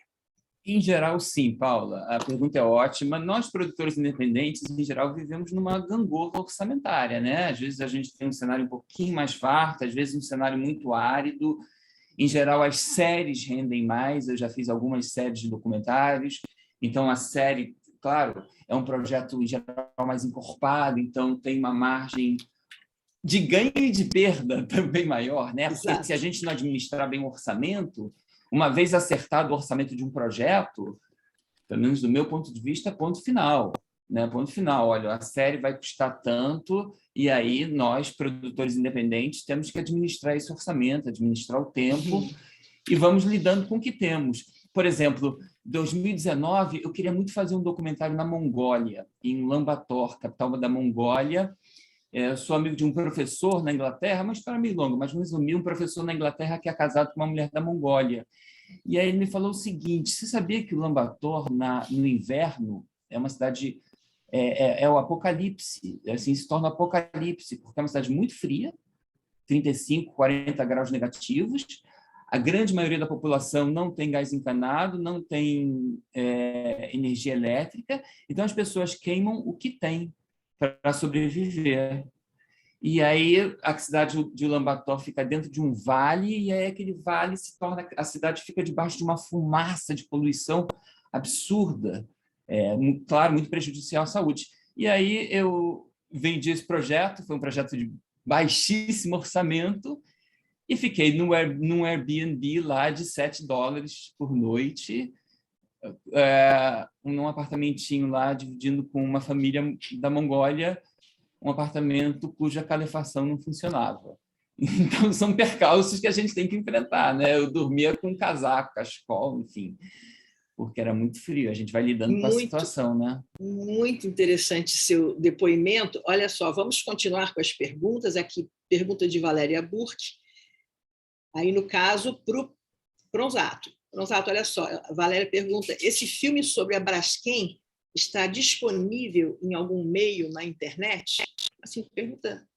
Em geral, sim, Paula. A pergunta é ótima. Nós, produtores independentes, em geral, vivemos numa gangorra orçamentária, né? Às vezes a gente tem um cenário um pouquinho mais farto, às vezes um cenário muito árido. Em geral, as séries rendem mais. Eu já fiz algumas séries de documentários. Então, a série, claro, é um projeto, em geral, mais encorpado, então tem uma margem de ganho e de perda também maior, né? Porque Exato. Se a gente não administrar bem o orçamento, uma vez acertado o orçamento de um projeto, pelo menos do meu ponto de vista, ponto final, né? Ponto final. Olha, a série vai custar tanto, e aí nós, produtores independentes, temos que administrar esse orçamento, administrar o tempo. e vamos lidando com o que temos. Por exemplo, em 2019, eu queria muito fazer um documentário na Mongólia, em Ulaanbaatar, capital da Mongólia. Eu sou amigo de um professor na Inglaterra, uma história meio longa, mas vou resumir, um professor na Inglaterra que é casado com uma mulher da Mongólia. E aí ele me falou o seguinte: você sabia que Ulaanbaatar, no inverno, é uma cidade, é o apocalipse, assim, se torna apocalipse, porque é uma cidade muito fria, 35, 40 graus negativos, a grande maioria da população não tem gás encanado, não tem energia elétrica, então as pessoas queimam o que tem para sobreviver. E aí a cidade de Ulaanbaatar fica dentro de um vale, e aí aquele vale se torna, a cidade fica debaixo de uma fumaça de poluição absurda, claro, muito prejudicial à saúde. E aí eu vendi esse projeto, foi um projeto de baixíssimo orçamento, e fiquei num Airbnb lá de $7 por noite, num apartamentinho lá, dividindo com uma família da Mongólia, um apartamento cuja calefação não funcionava. Então, são percalços que a gente tem que enfrentar, né? Eu dormia com um casaco, cachecol, enfim, porque era muito frio. A gente vai lidando com a situação, né? Muito interessante seu depoimento. Olha só, vamos continuar com as perguntas. Aqui, pergunta de Valéria Burke. Aí, no caso, para o Pronsato. Pronsato, olha só, a Valéria pergunta: esse filme sobre a Braskem está disponível em algum meio na internet? Assim, pergunta,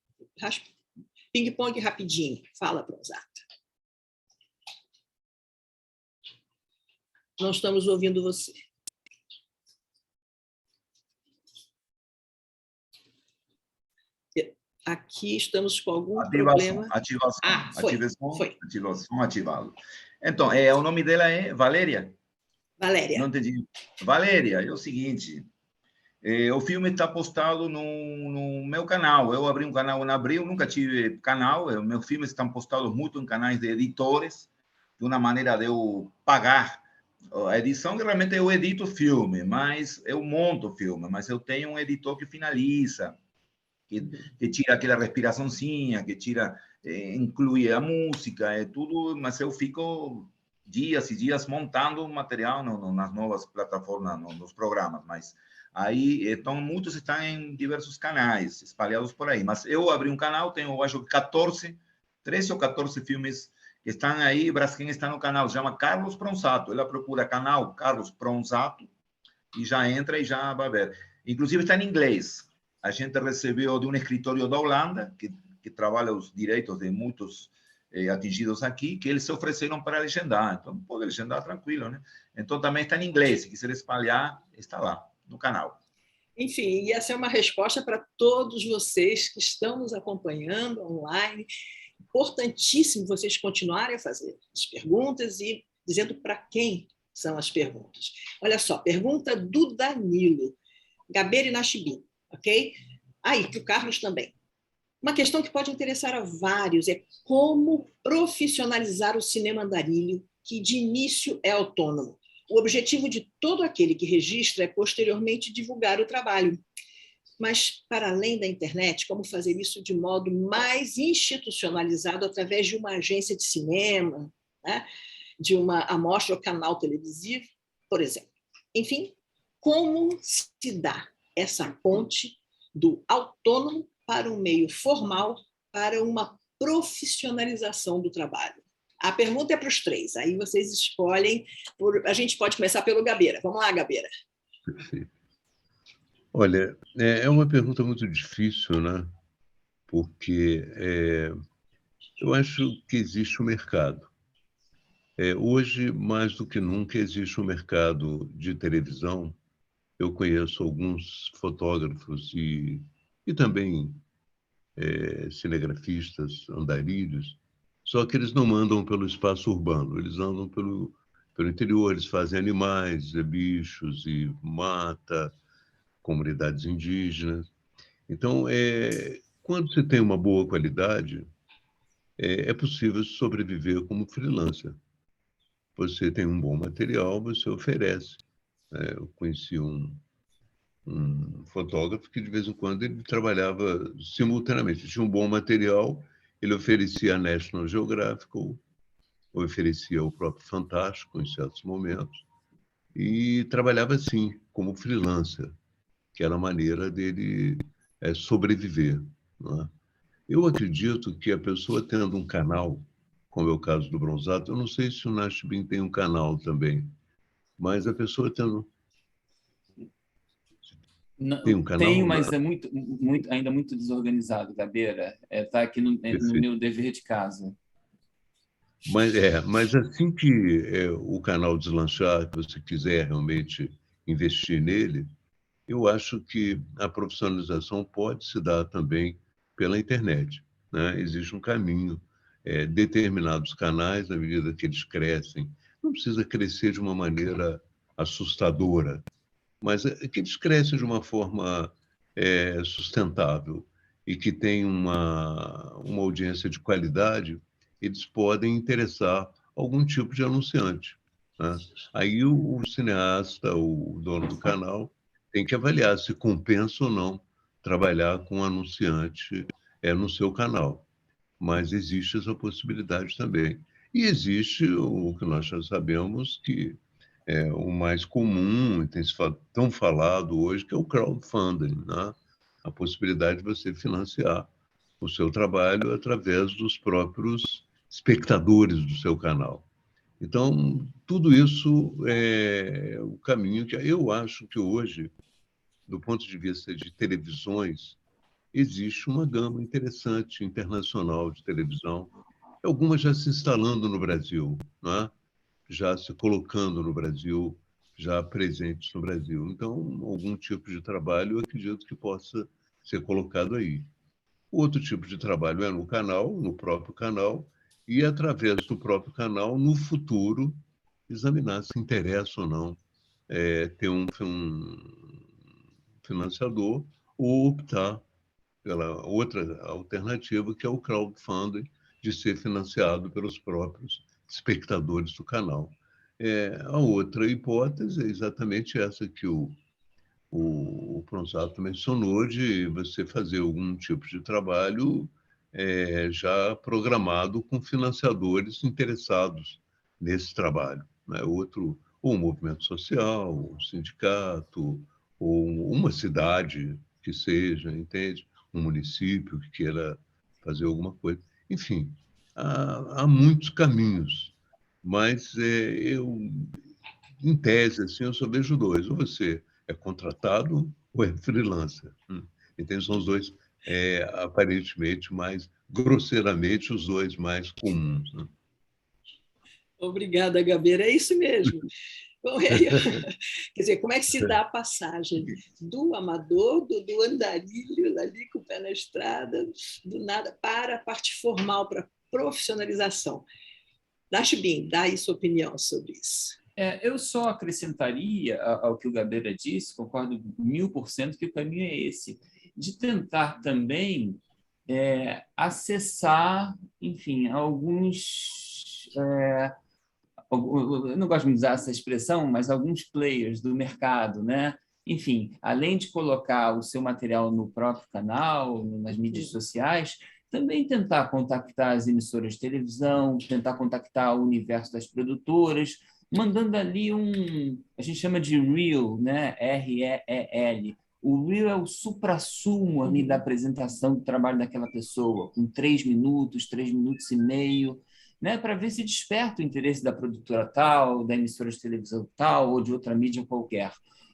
ping-pong rapidinho. Fala, Pronsato. Não estamos ouvindo você. Aqui estamos com algum problema. Ativação. Foi. Ativação ativado. Então, o nome dela é Valéria? Valéria. Não entendi. Valéria, é o seguinte, o filme está postado no meu canal. Eu abri um canal em abril, nunca tive canal. Meus filmes estão postados muito em canais de editores, de uma maneira de eu pagar a edição, que realmente eu edito o filme, mas eu monto o filme, mas eu tenho um editor que finaliza, que tira aquela respiraçãozinha, que tira, inclui a música, tudo, mas eu fico dias e dias montando o material nas novas plataformas, nos programas, mas aí, então, muitos estão em diversos canais, espalhados por aí, mas eu abri um canal, tenho, eu acho, 13 ou 14 filmes que estão aí. Braskem está no canal, se chama Carlos Pronsato, ela procura canal Carlos Pronsato, e já entra e já vai ver. Inclusive está em inglês. A gente recebeu de um escritório da Holanda, que trabalha os direitos de muitos atingidos aqui, que eles se ofereceram para legendar. Então, pode legendar tranquilo, né? Então, também está em inglês. Se quiser espalhar, está lá, no canal. Enfim, e essa é uma resposta para todos vocês que estão nos acompanhando online. Importantíssimo vocês continuarem a fazer as perguntas e dizendo para quem são as perguntas. Olha só, pergunta do Danilo. Gabeira e Nachibim. Ok? Aí, para o Carlos também. Uma questão que pode interessar a vários é como profissionalizar o cinema andarilho, que de início é autônomo. O objetivo de todo aquele que registra é posteriormente divulgar o trabalho. Mas, para além da internet, como fazer isso de modo mais institucionalizado através de uma agência de cinema, né? De uma amostra ou canal televisivo, por exemplo. Enfim, como se dá essa ponte do autônomo para um meio formal, para uma profissionalização do trabalho? A pergunta é para os três, aí vocês escolhem. A gente pode começar pelo Gabeira. Vamos lá, Gabeira. Perfeito. Olha, é uma pergunta muito difícil, né? Porque eu acho que existe um mercado. Hoje, mais do que nunca, existe um mercado de televisão. Eu conheço alguns fotógrafos e também cinegrafistas, andarilhos, só que eles não andam pelo espaço urbano, eles andam pelo interior, eles fazem animais, bichos e mata, comunidades indígenas. Então, quando você tem uma boa qualidade, é possível sobreviver como freelancer. Você tem um bom material, você oferece. Eu conheci um fotógrafo que, de vez em quando, ele trabalhava simultaneamente. Tinha um bom material, ele oferecia a National Geographic oferecia o próprio Fantástico em certos momentos, e trabalhava assim, como freelancer, que era a maneira dele sobreviver. Não é? Eu acredito que a pessoa tendo um canal, como é o caso do Bronzato, eu não sei se o Nashbin tem um canal também, mas a pessoa tendo... Não, tem um canal? tenho, mas é ainda muito desorganizado, Gabeira. Está aqui no meu dever de casa. Mas assim que o canal deslanchar, que você quiser realmente investir nele, eu acho que a profissionalização pode se dar também pela internet. Né? Existe um caminho. Determinados canais, à medida que eles crescem, não precisa crescer de uma maneira assustadora, mas que eles crescem de uma forma sustentável e que tem uma audiência de qualidade, eles podem interessar algum tipo de anunciante. Né? Aí o cineasta, o dono do canal, tem que avaliar se compensa ou não trabalhar com um anunciante no seu canal. Mas existe essa possibilidade também. E existe o que nós já sabemos que é o mais comum, e tem se tão falado hoje, que é o crowdfunding, né? A possibilidade de você financiar o seu trabalho através dos próprios espectadores do seu canal. Então, tudo isso é o caminho que eu acho que hoje, do ponto de vista de televisões, existe uma gama interessante internacional de televisão, algumas já se instalando no Brasil, né? Já se colocando no Brasil, já presentes no Brasil. Então, algum tipo de trabalho eu acredito que possa ser colocado aí. Outro tipo de trabalho é no canal, no próprio canal, e através do próprio canal, no futuro, examinar se interessa ou não ter um financiador ou optar pela outra alternativa, que é o crowdfunding, de ser financiado pelos próprios espectadores do canal. A outra hipótese é exatamente essa que o Pronzato mencionou, de você fazer algum tipo de trabalho já programado com financiadores interessados nesse trabalho. Né? Outro, ou um movimento social, um sindicato, ou uma cidade que seja, entende? Um município que queira fazer alguma coisa. Enfim, há muitos caminhos, mas em tese, assim, eu só vejo dois. Ou você é contratado ou é freelancer. Entende? São os dois, aparentemente, grosseiramente, os dois mais comuns. Né? Obrigada, Gabeira. É isso mesmo. Bom, quer dizer, como é que se dá a passagem do amador, do andarilho, ali com o pé na estrada, do nada, para a parte formal, para a profissionalização? Nashbin, dá aí sua opinião sobre isso. Eu só acrescentaria ao que o Gabeira disse, concordo 1000% que o caminho é esse, de tentar também acessar, enfim, alguns... eu não gosto de usar essa expressão, mas alguns players do mercado, né? Enfim, além de colocar o seu material no próprio canal, nas mídias sociais, também tentar contactar as emissoras de televisão, tentar contactar o universo das produtoras, mandando ali a gente chama de reel, né? R-E-E-L. O reel é o suprassumo ali da apresentação do trabalho daquela pessoa, com 3 minutos, 3 minutos e meio, né, para ver se desperta o interesse da produtora tal, da emissora de televisão tal, ou de outra mídia qualquer.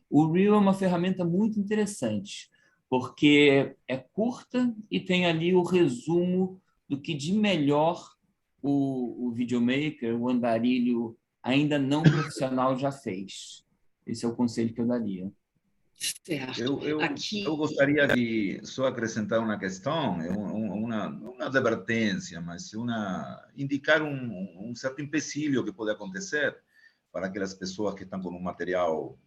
O Reel é uma ferramenta muito interessante, porque é curta e tem ali o resumo do que de melhor o videomaker, o andarilho ainda não profissional já fez. Esse é o conselho que eu daria. Eu gostaria de só acrescentar uma questão, uma advertência, mas indicar um certo empecilho que pode acontecer para aquelas pessoas que estão com um material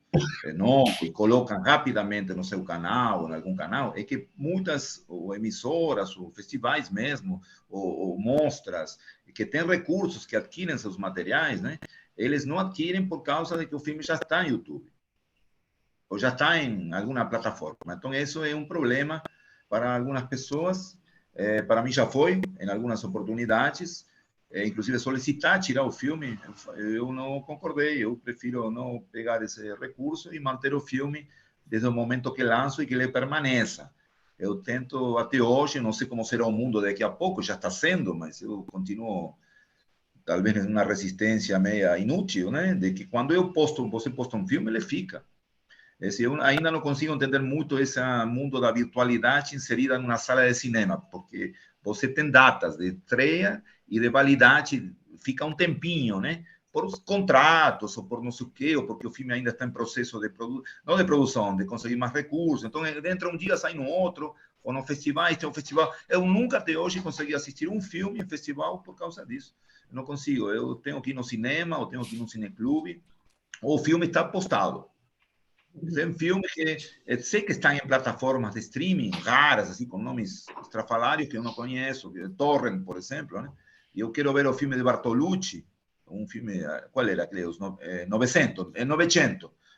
novo e colocam rapidamente no seu canal, em algum canal, é que muitas emissoras, ou festivais mesmo, ou mostras, que têm recursos, que adquirem seus materiais, né? Eles não adquirem por causa de que o filme já está no YouTube, ou já está em alguma plataforma. Então, isso é um problema para algumas pessoas. Para mim já foi, em algumas oportunidades, inclusive solicitar tirar o filme, eu não concordei. Eu prefiro não pegar esse recurso e manter o filme desde o momento que lanço e que ele permaneça. Eu tento até hoje, não sei como será o mundo daqui a pouco, já está sendo, mas eu continuo talvez uma resistência meia inútil, né? De que quando você posta um filme, ele fica. Eu ainda não consigo entender muito esse mundo da virtualidade inserida numa sala de cinema, porque você tem datas de estreia e de validade, fica um tempinho, né? Por os contratos, ou por não sei o quê, ou porque o filme ainda está em processo de não de produção, de conseguir mais recursos. Então, entra um dia, sai no outro, ou no festival, tem um festival. Eu nunca até hoje consegui assistir um filme em festival por causa disso. Eu não consigo. Eu tenho que ir no cinema, ou tenho que ir no cineclube, ou o filme está postado. Tem filmes que sei que estão em plataformas de streaming raras, assim, com nomes estrafalários que eu não conheço, Torrent, por exemplo, né? E eu quero ver o filme de Bartolucci, um filme, qual era? 900.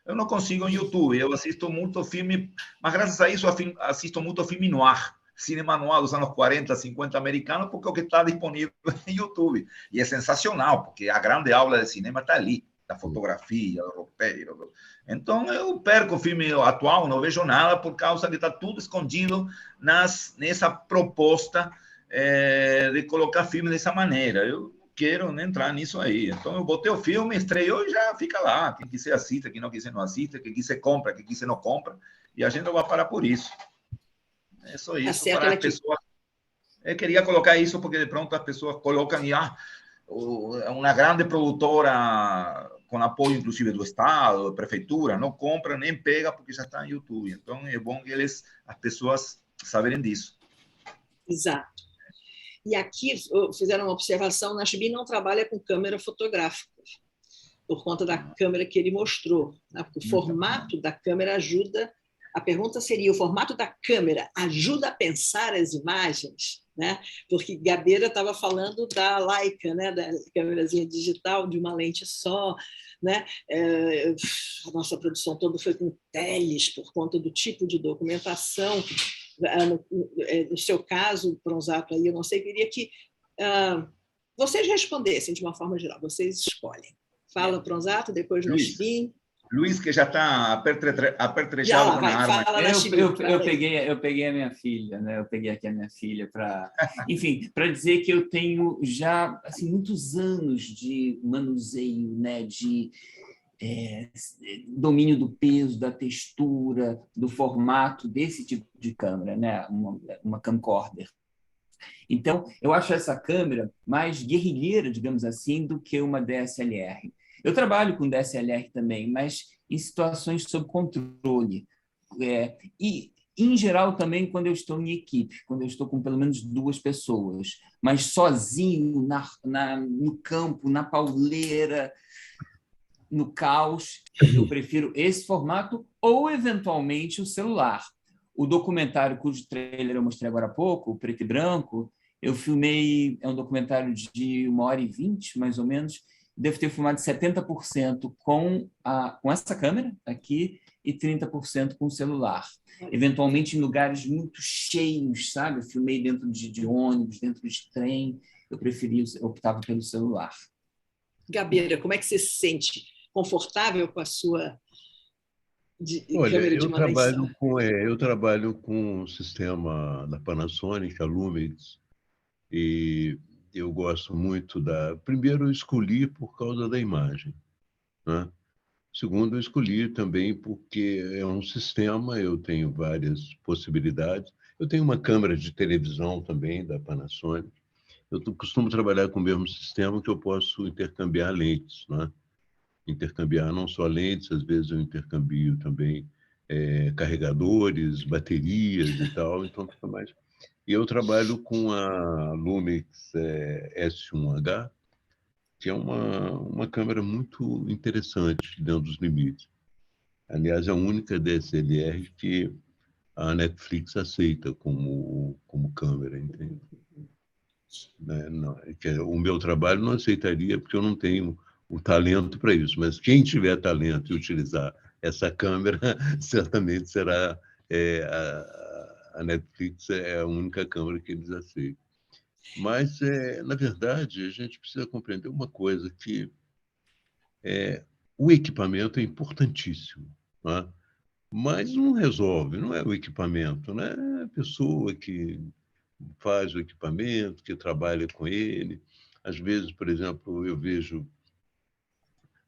Eu não consigo no YouTube, eu assisto muito filme, mas graças a isso assisto muito filme noir, cinema noir dos anos 40, 50 americanos, porque é o que está disponível no YouTube. E é sensacional, porque a grande aula de cinema está ali, da fotografia, do roteiro. Então, eu perco o filme atual, não vejo nada, por causa que está tudo escondido nessa proposta de colocar filme dessa maneira. Eu quero entrar nisso aí. Então, eu botei o filme, estreou e já fica lá. Quem quiser assista, quem não quiser não assista, quem quiser compra, quem quiser não compra. E a gente não vai parar por isso. É só isso. Para as pessoas... Eu queria colocar isso porque, de pronto, as pessoas colocam uma grande produtora com apoio, inclusive, do Estado, da Prefeitura, não compra nem pega porque já está no YouTube. Então, é bom que as pessoas saberem disso. Exato. E aqui fizeram uma observação, na Chibi não trabalha com câmera fotográfica, por conta da câmera que ele mostrou, né? Porque o formato da câmera ajuda, a pergunta seria, o formato da câmera ajuda a pensar as imagens? Né? Porque Gabeira estava falando da Leica, né? Da câmerazinha digital, de uma lente só, né? A nossa produção toda foi com teles, por conta do tipo de documentação. No seu caso, Pronzato, aí eu não sei, queria que vocês respondessem de uma forma geral, vocês escolhem. Fala, Pronzato, depois no Chibim. Luiz, que já está apertrechado com a arma. Eu peguei a minha filha, né? Eu peguei aqui a minha filha para, enfim, para dizer que eu tenho já assim, muitos anos de manuseio, né? De domínio do peso, da textura, do formato desse tipo de câmera, né? Uma camcorder. Então, eu acho essa câmera mais guerrilheira, digamos assim, do que uma DSLR. Eu trabalho com DSLR também, mas em situações sob controle. E, em geral, também quando eu estou em equipe, quando eu estou com pelo menos 2 pessoas, mas sozinho, no campo, na pauleira, no caos, eu prefiro esse formato ou, eventualmente, o celular. O documentário cujo trailer eu mostrei agora há pouco, o preto e branco, eu filmei, é um documentário de 1h20, mais ou menos, devo ter filmado 70% com essa câmera aqui e 30% com o celular. Eventualmente em lugares muito cheios, sabe? Eu filmei dentro de ônibus, dentro de trem, eu optava pelo celular. Gabeira, como é que você se sente? Confortável com a sua câmera de manuseio? Eu trabalho com o sistema da Panasonic, a Lumix, e eu gosto muito Primeiro, eu escolhi por causa da imagem, né? Segundo, eu escolhi também porque é um sistema, eu tenho várias possibilidades. Eu tenho uma câmera de televisão também, da Panasonic. Eu costumo trabalhar com o mesmo sistema que eu posso intercambiar lentes, né? Intercambiar não só lentes, às vezes eu intercambio também carregadores, baterias e tal, então fica mais... E eu trabalho com a Lumix S1H, que é uma câmera muito interessante dentro dos limites. Aliás, é a única DSLR que a Netflix aceita como câmera, entende? O meu trabalho não aceitaria porque eu não tenho o talento para isso, mas quem tiver talento e utilizar essa câmera, certamente será a Netflix é a única câmera que eles aceitam. Mas, na verdade, a gente precisa compreender uma coisa, que o equipamento é importantíssimo, né? Mas não resolve, não é o equipamento, né? É a pessoa que faz o equipamento, que trabalha com ele. Às vezes, por exemplo, eu vejo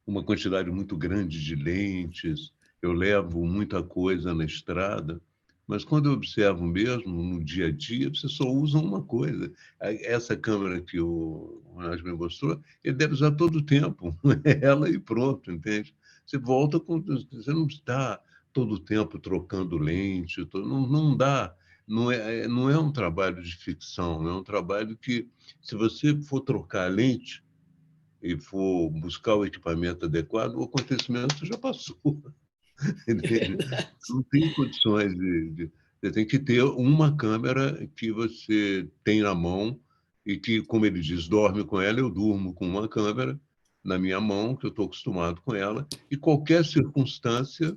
uma quantidade muito grande de lentes, eu levo muita coisa na estrada, mas quando eu observo mesmo, no dia a dia, você só usa uma coisa. Essa câmera que o Ronaldo me mostrou, ele deve usar todo o tempo, ela e pronto, entende? Você volta com... Você não está todo o tempo trocando lente, não dá. Não é um trabalho de ficção, é um trabalho que, se você for trocar a lente e for buscar o equipamento adequado, o acontecimento já passou. Não tem condições Você tem que ter uma câmera que você tem na mão e que, como ele diz, dorme com ela. Eu durmo com uma câmera na minha mão, que eu estou acostumado com ela, e qualquer circunstância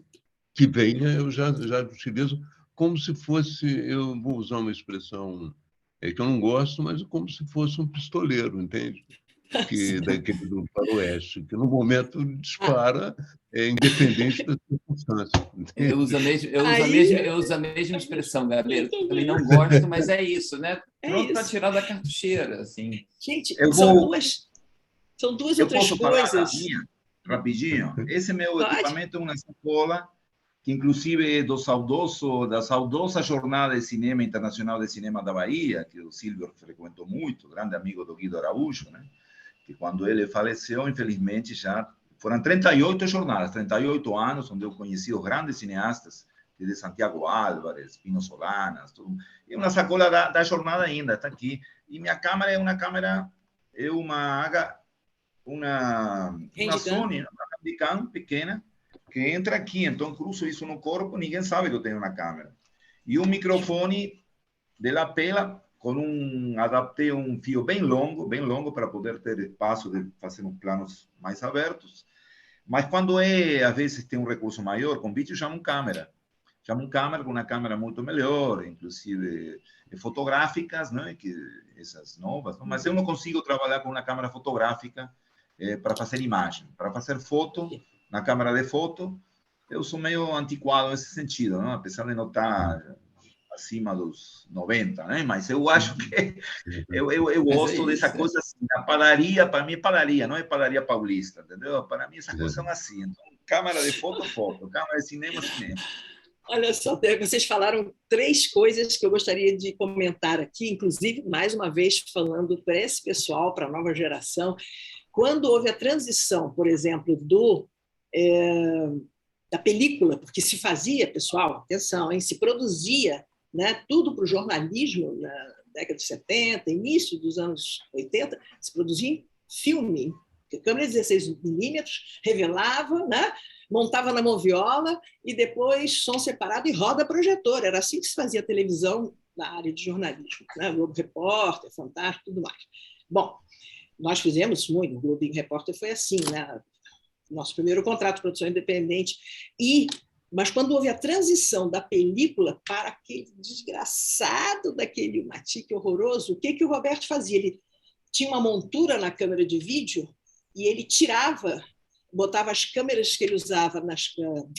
que venha, eu já utilizo como se fosse, eu vou usar uma expressão que eu não gosto, mas como se fosse um pistoleiro, entende? Daquele do faroeste, que no momento dispara, independente da circunstância. Eu uso a mesma expressão, Gabriel. Eu também não gosto, mas é isso, né? Pronto para tirar da cartucheira, assim. Gente, são duas outras coisas. Rapidinho. Esse meu equipamento é uma sacola que, inclusive, é da saudosa Jornada de Cinema Internacional de Cinema da Bahia, que o Silvio frequentou muito, grande amigo do Guido Araújo, né? Que quando ele faleceu, infelizmente, já foram 38 jornadas, 38 anos, onde eu conheci os grandes cineastas, desde Santiago Álvarez, Pino Solanas, tudo. E uma sacola da jornada ainda, está aqui. E minha câmera é uma Sony, uma Handycam pequena, que entra aqui, então cruzo isso no corpo, ninguém sabe que eu tenho uma câmera. E um microfone de lapela, adaptei um fio bem longo para poder ter espaço de fazer uns planos mais abertos. Mas quando às vezes tem um recurso maior, com vídeo, chamo câmera com uma câmera muito melhor, inclusive fotográficas, né? Que essas novas, não? Mas eu não consigo trabalhar com uma câmera fotográfica para fazer imagem. Para fazer foto, na câmera de foto, eu sou meio antiquado nesse sentido, não? Apesar de não estar acima dos 90, né? Mas eu acho que eu gosto dessa coisa assim. A padaria, para mim, é padaria, não é padaria paulista, entendeu? Para mim, essas coisas são assim. Então, câmera de foto, câmera de cinema, cinema. Olha só, vocês falaram 3 coisas que eu gostaria de comentar aqui, inclusive, mais uma vez, falando para esse pessoal, para a nova geração. Quando houve a transição, por exemplo, da película, porque se fazia, pessoal, atenção, hein, se produzia, né, tudo para o jornalismo na década de 70, início dos anos 80, se produzia em filme, câmera de 16mm, revelava, né, montava na moviola e depois som separado e roda projetor. Era assim que se fazia televisão na área de jornalismo, né? Globo Repórter, Fantástico, tudo mais. Bom, nós fizemos muito, o Globo Repórter foi assim, né? Nosso primeiro contrato de produção independente. Mas quando houve a transição da película para aquele desgraçado daquele Matic horroroso, o que o Roberto fazia? Ele tinha uma montura na câmera de vídeo e ele botava as câmeras que ele usava,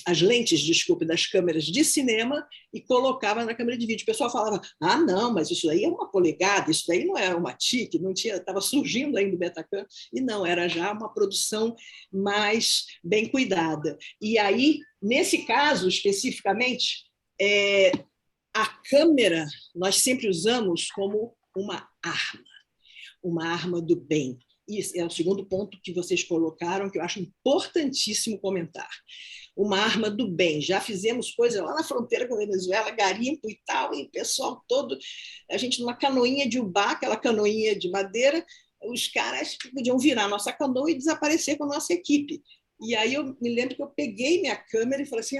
as lentes, desculpe, das câmeras de cinema e colocava na câmera de vídeo. O pessoal falava, não, mas isso daí é 1 polegada, isso daí não é uma TIC, estava surgindo ainda o Betacam, e não, era já uma produção mais bem cuidada. E aí, nesse caso, especificamente, a câmera nós sempre usamos como uma arma do bem. Isso é o segundo ponto que vocês colocaram, que eu acho importantíssimo comentar. Uma arma do bem. Já fizemos coisa lá na fronteira com a Venezuela, garimpo e tal, e o pessoal todo, a gente numa canoinha de ubá, aquela canoinha de madeira, os caras podiam virar a nossa canoa e desaparecer com a nossa equipe. E aí eu me lembro que eu peguei minha câmera e falei assim,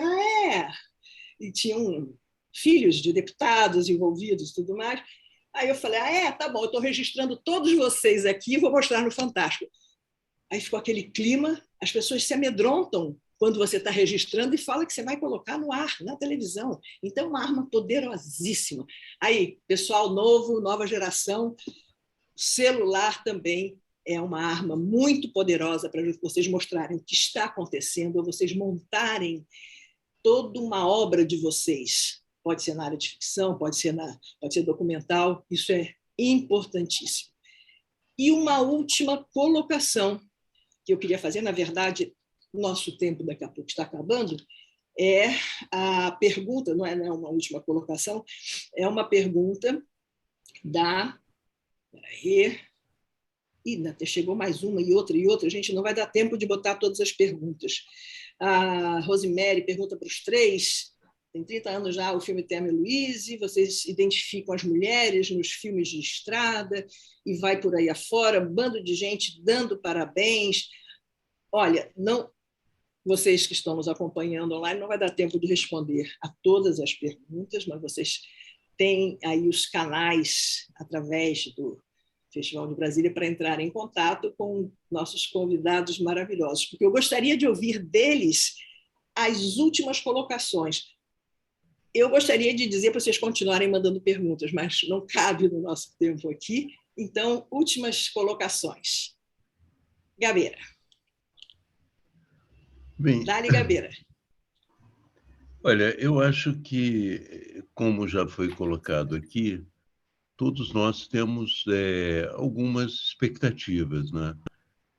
E tinham filhos de deputados envolvidos e tudo mais. Aí eu falei, tá bom, eu estou registrando todos vocês aqui, vou mostrar no Fantástico. Aí ficou aquele clima, as pessoas se amedrontam quando você está registrando e fala que você vai colocar no ar, na televisão. Então, uma arma poderosíssima. Aí, pessoal novo, nova geração, celular também é uma arma muito poderosa para vocês mostrarem o que está acontecendo, ou vocês montarem toda uma obra de vocês. Pode ser na área de ficção, pode ser documental, isso é importantíssimo. E uma última colocação que eu queria fazer, na verdade, nosso tempo daqui a pouco está acabando, é a pergunta, não é uma última colocação, é uma pergunta da... Até chegou mais uma e outra, a gente não vai dar tempo de botar todas as perguntas. A Rosemary pergunta para os três, tem 30 anos já o filme Thelma e Louise, vocês identificam as mulheres nos filmes de estrada e vai por aí afora, um bando de gente dando parabéns. Olha, vocês que estão nos acompanhando online, não vai dar tempo de responder a todas as perguntas, mas vocês têm aí os canais através do Festival de Brasília para entrar em contato com nossos convidados maravilhosos, porque eu gostaria de ouvir deles as últimas colocações. Eu gostaria de dizer para vocês continuarem mandando perguntas, mas não cabe no nosso tempo aqui. Então, últimas colocações. Gabeira. Bem, Dá-lhe, Gabeira. Olha, eu acho que, como já foi colocado aqui, todos nós temos algumas expectativas, né?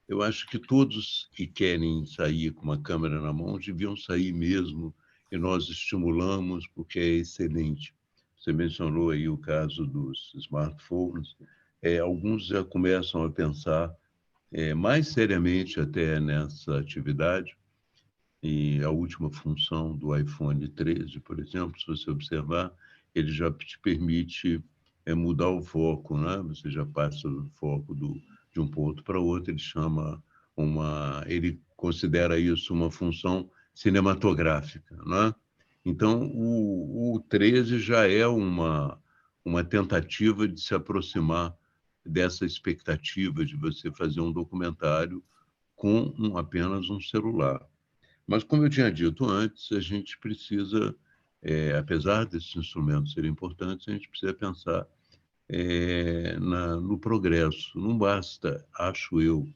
Eu acho que todos que querem sair com uma câmera na mão deviam sair mesmo, e nós estimulamos, porque é excelente. Você mencionou aí o caso dos smartphones. Alguns já começam a pensar mais seriamente até nessa atividade, e a última função do iPhone 13, por exemplo, se você observar, ele já te permite mudar o foco, né? Você já passa do foco de um ponto para outro, ele considera isso uma função cinematográfica, né? Então, o 13 já é uma tentativa de se aproximar dessa expectativa de você fazer um documentário com apenas um celular. Mas, como eu tinha dito antes, a gente precisa, apesar desses instrumentos serem importantes, a gente precisa pensar no progresso. Não basta, acho eu,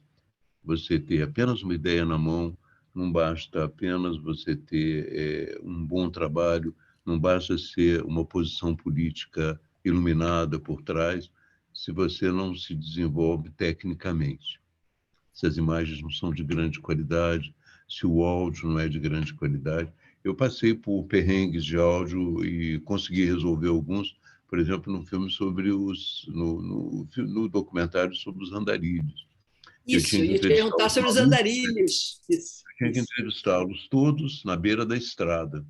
você ter apenas uma ideia na mão, não basta apenas você ter um bom trabalho, não basta ser uma posição política iluminada por trás, se você não se desenvolve tecnicamente. Se as imagens não são de grande qualidade, se o áudio não é de grande qualidade. Eu passei por perrengues de áudio e consegui resolver alguns, por exemplo, no filme sobre no documentário sobre os andarilhos. Isso, eu ia te perguntar sobre os andarilhos. Isso. Eu tinha que entrevistá-los todos na beira da estrada,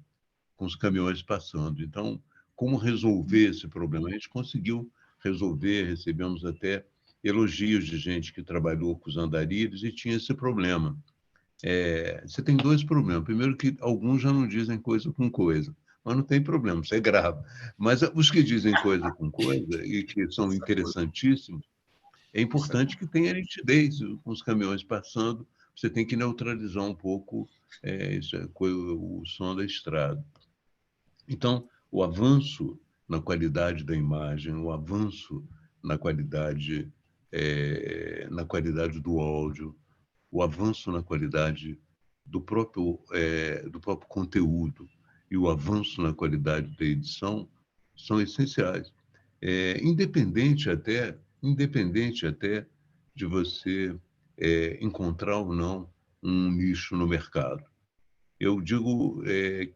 com os caminhões passando. Então, como resolver esse problema? A gente conseguiu resolver, recebemos até elogios de gente que trabalhou com os andarilhos e tinha esse problema. Você tem dois problemas. Primeiro, que alguns já não dizem coisa com coisa, mas não tem problema, você grava. Mas os que dizem coisa com coisa e que são interessantíssimos, é importante que tenha nitidez com os caminhões passando. Você tem que neutralizar um pouco o som da estrada. Então, o avanço na qualidade da imagem, o avanço na qualidade do áudio, o avanço na qualidade do próprio conteúdo e o avanço na qualidade da edição são essenciais. Independente até de você encontrar ou não um nicho no mercado. Eu digo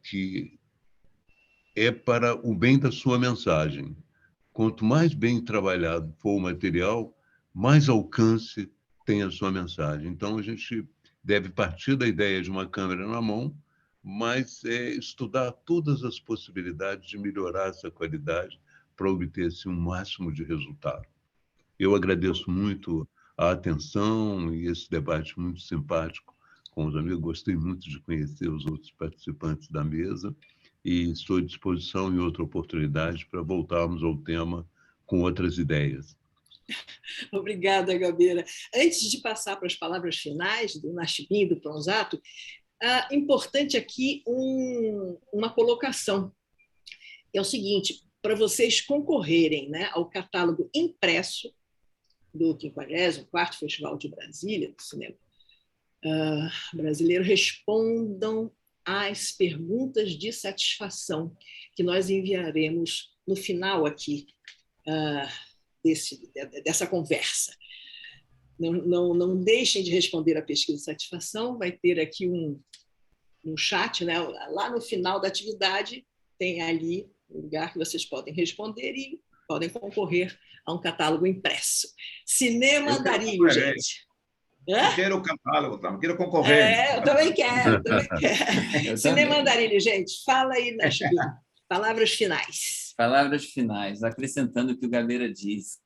que é para o bem da sua mensagem. Quanto mais bem trabalhado for o material, mais alcance tem a sua mensagem. Então, a gente deve partir da ideia de uma câmera na mão, mas estudar todas as possibilidades de melhorar essa qualidade para obter assim, um máximo de resultado. Eu agradeço muito a atenção e esse debate muito simpático com os amigos. Gostei muito de conhecer os outros participantes da mesa e estou à disposição em outra oportunidade para voltarmos ao tema com outras ideias. Obrigada, Gabeira. Antes de passar para as palavras finais do Nachibin e do Pronzato, é importante aqui uma colocação. É o seguinte, para vocês concorrerem, né, ao catálogo impresso, do 54º Festival de Brasília, do cinema brasileiro, respondam às perguntas de satisfação que nós enviaremos no final aqui dessa conversa. Não deixem de responder a pesquisa de satisfação, vai ter aqui um chat, né? Lá no final da atividade tem ali um lugar que vocês podem responder e podem concorrer a um catálogo impresso. Cinema Andarilho, gente. Eu quero o catálogo, quero concorrer. Eu também quero. Cinema Andarilho, gente. Fala aí, Nashville. Palavras finais. Palavras finais, acrescentando o que o Gabeira disse.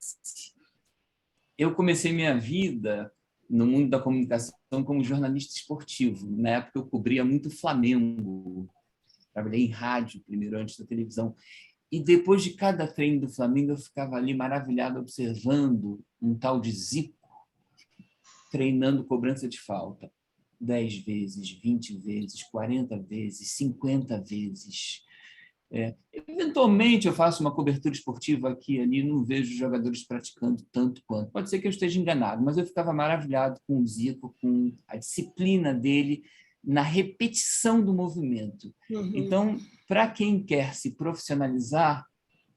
Eu comecei minha vida no mundo da comunicação como jornalista esportivo. Na época, eu cobria muito Flamengo. Trabalhei em rádio primeiro, antes da televisão. E depois de cada treino do Flamengo, eu ficava ali maravilhado observando um tal de Zico treinando cobrança de falta 10 vezes, 20 vezes, 40 vezes, 50 vezes. Eventualmente eu faço uma cobertura esportiva aqui e ali, não vejo jogadores praticando tanto quanto. Pode ser que eu esteja enganado, mas eu ficava maravilhado com o Zico, com a disciplina dele na repetição do movimento. Então, para quem quer se profissionalizar,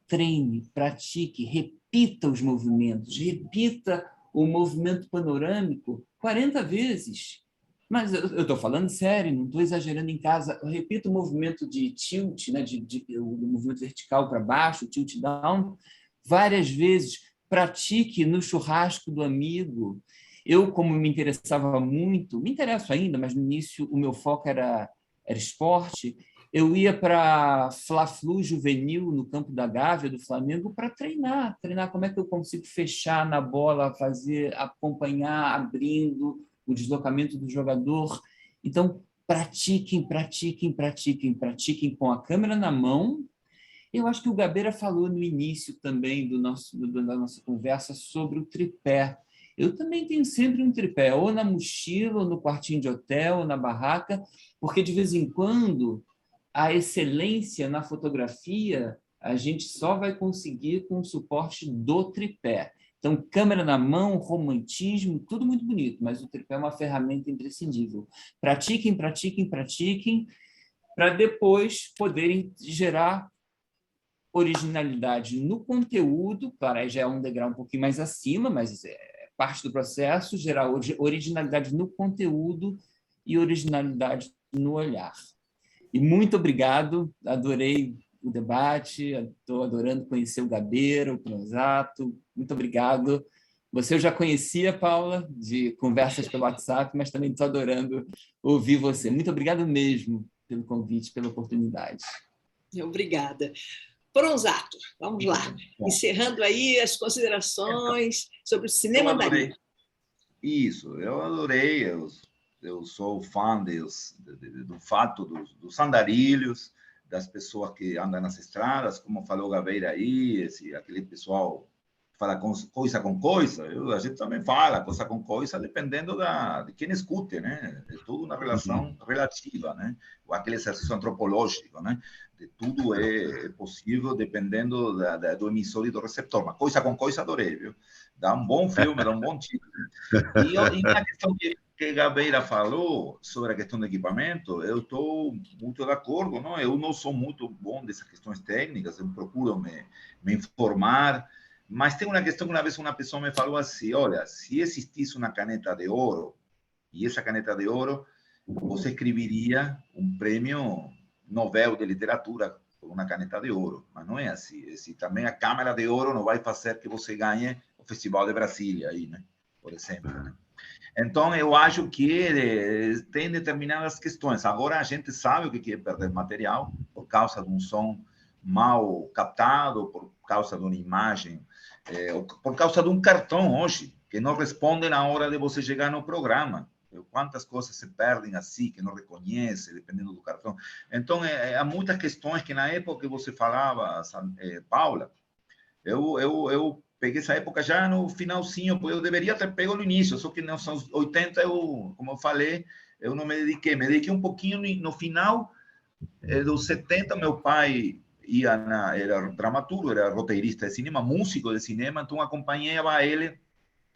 treine, pratique, repita os movimentos, repita o movimento panorâmico 40 vezes. Mas eu estou falando sério, não estou exagerando em casa. Eu repito o movimento de tilt, né, o movimento vertical para baixo, o tilt down, várias vezes. Pratique no churrasco do amigo. Eu, como me interessava muito, me interesso ainda, mas no início o meu foco era esporte, eu ia para Fla-Flu juvenil no Campo da Gávea do Flamengo para treinar como é que eu consigo fechar na bola, acompanhar, abrindo o deslocamento do jogador. Então, pratiquem com a câmera na mão. Eu acho que o Gabeira falou no início também da nossa conversa sobre o tripé. Eu também tenho sempre um tripé, ou na mochila, ou no quartinho de hotel, ou na barraca, porque de vez em quando a excelência na fotografia a gente só vai conseguir com o suporte do tripé. Então, câmera na mão, romantismo, tudo muito bonito, mas o tripé é uma ferramenta imprescindível. Pratiquem, para depois poderem gerar originalidade no conteúdo. Claro, aí já é um degrau um pouquinho mais acima, mas é parte do processo, gerar originalidade no conteúdo e originalidade no olhar. E muito obrigado, adorei o debate, estou adorando conhecer o Gabeira, o Cronzato, muito obrigado. Você eu já conhecia, Paula, de conversas pelo WhatsApp, mas também estou adorando ouvir você. Muito obrigado mesmo pelo convite, pela oportunidade. Obrigada. Cronzato, vamos lá. Encerrando aí as considerações sobre o cinema andarilho. Isso, eu adorei. Eu sou fã do fato dos andarilhos, das pessoas que andam nas estradas, como falou Gabeira aí, aquele pessoal fala coisa com coisa, a gente também fala coisa com coisa, dependendo de quem escute, né? É tudo uma relação relativa, né? Aquele exercício antropológico, né? De tudo é possível dependendo do emissor e do receptor. Mas coisa com coisa adorei, viu? Dá um bom filme, dá um bom título. E na questão que Gabeira falou sobre a questão do equipamento, eu estou muito de acordo, não? Eu não sou muito bom dessas questões técnicas, eu procuro me informar, mas tem uma questão que uma vez uma pessoa me falou assim, olha, se existisse uma caneta de ouro, e essa caneta de ouro, você escreveria um prêmio Nobel de literatura por uma caneta de ouro, mas não é assim. Também a câmera de ouro não vai fazer que você ganhe o Festival de Brasília, aí, né? Por exemplo, né? Então, eu acho que tem determinadas questões. Agora, a gente sabe o que é perder material por causa de um som mal captado, por causa de uma imagem, por causa de um cartão hoje, que não responde na hora de você chegar no programa. Quantas coisas se perdem assim, que não reconhece, dependendo do cartão. Então, há muitas questões que na época que você falava, Paula, eu peguei essa época já no finalzinho, eu deveria ter pego no início, só que nos anos 80, como eu falei, eu não me dediquei um pouquinho no final dos 70, meu pai era dramaturgo, era roteirista de cinema, músico de cinema, então acompanhava ele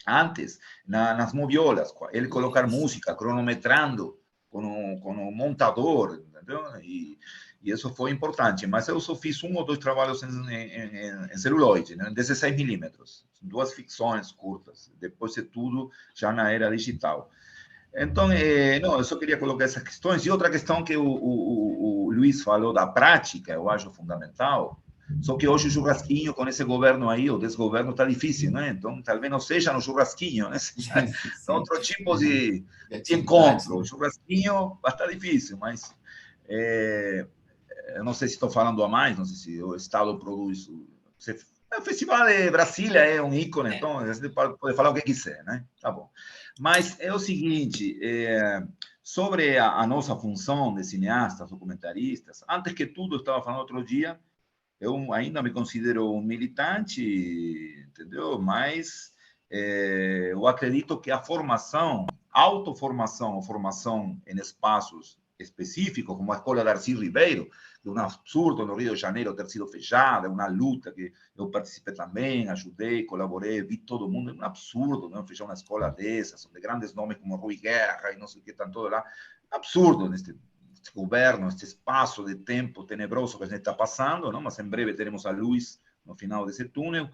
antes, nas moviolas, ele colocar música, cronometrando com o montador, entendeu? E isso foi importante. Mas eu só fiz 1 ou 2 trabalhos em celuloide, né? Em 16 milímetros, 2 ficções curtas. Depois de tudo, já na era digital. Então, não, eu só queria colocar essas questões. E outra questão que o Luiz falou da prática, eu acho fundamental. Só que hoje o churrasquinho, com esse governo aí, o desgoverno, está difícil, né? Então, talvez não seja no churrasquinho, né? São outro tipo de encontro. O churrasquinho vai estar difícil, mas eu não sei se estou falando a mais, não sei se o Estado produz. O Festival de Brasília é um ícone, então você pode falar o que quiser, né? Tá bom. Mas é o seguinte, sobre a nossa função de cineastas, documentaristas, antes que tudo, eu estava falando outro dia, eu ainda me considero um militante, entendeu? Mas eu acredito que a formação, autoformação ou formação em espaços específicos, como a Escola Darcy Ribeiro, de um absurdo no Rio de Janeiro ter sido fechada, uma luta que eu participei também, ajudei, colaborei, vi todo mundo, é um absurdo, não fechar uma escola dessas, de grandes nomes como Rui Guerra e não sei o que, estão todos lá, absurdo neste governo, este espaço de tempo tenebroso que a gente está passando, não? Mas em breve teremos a luz no final desse túnel,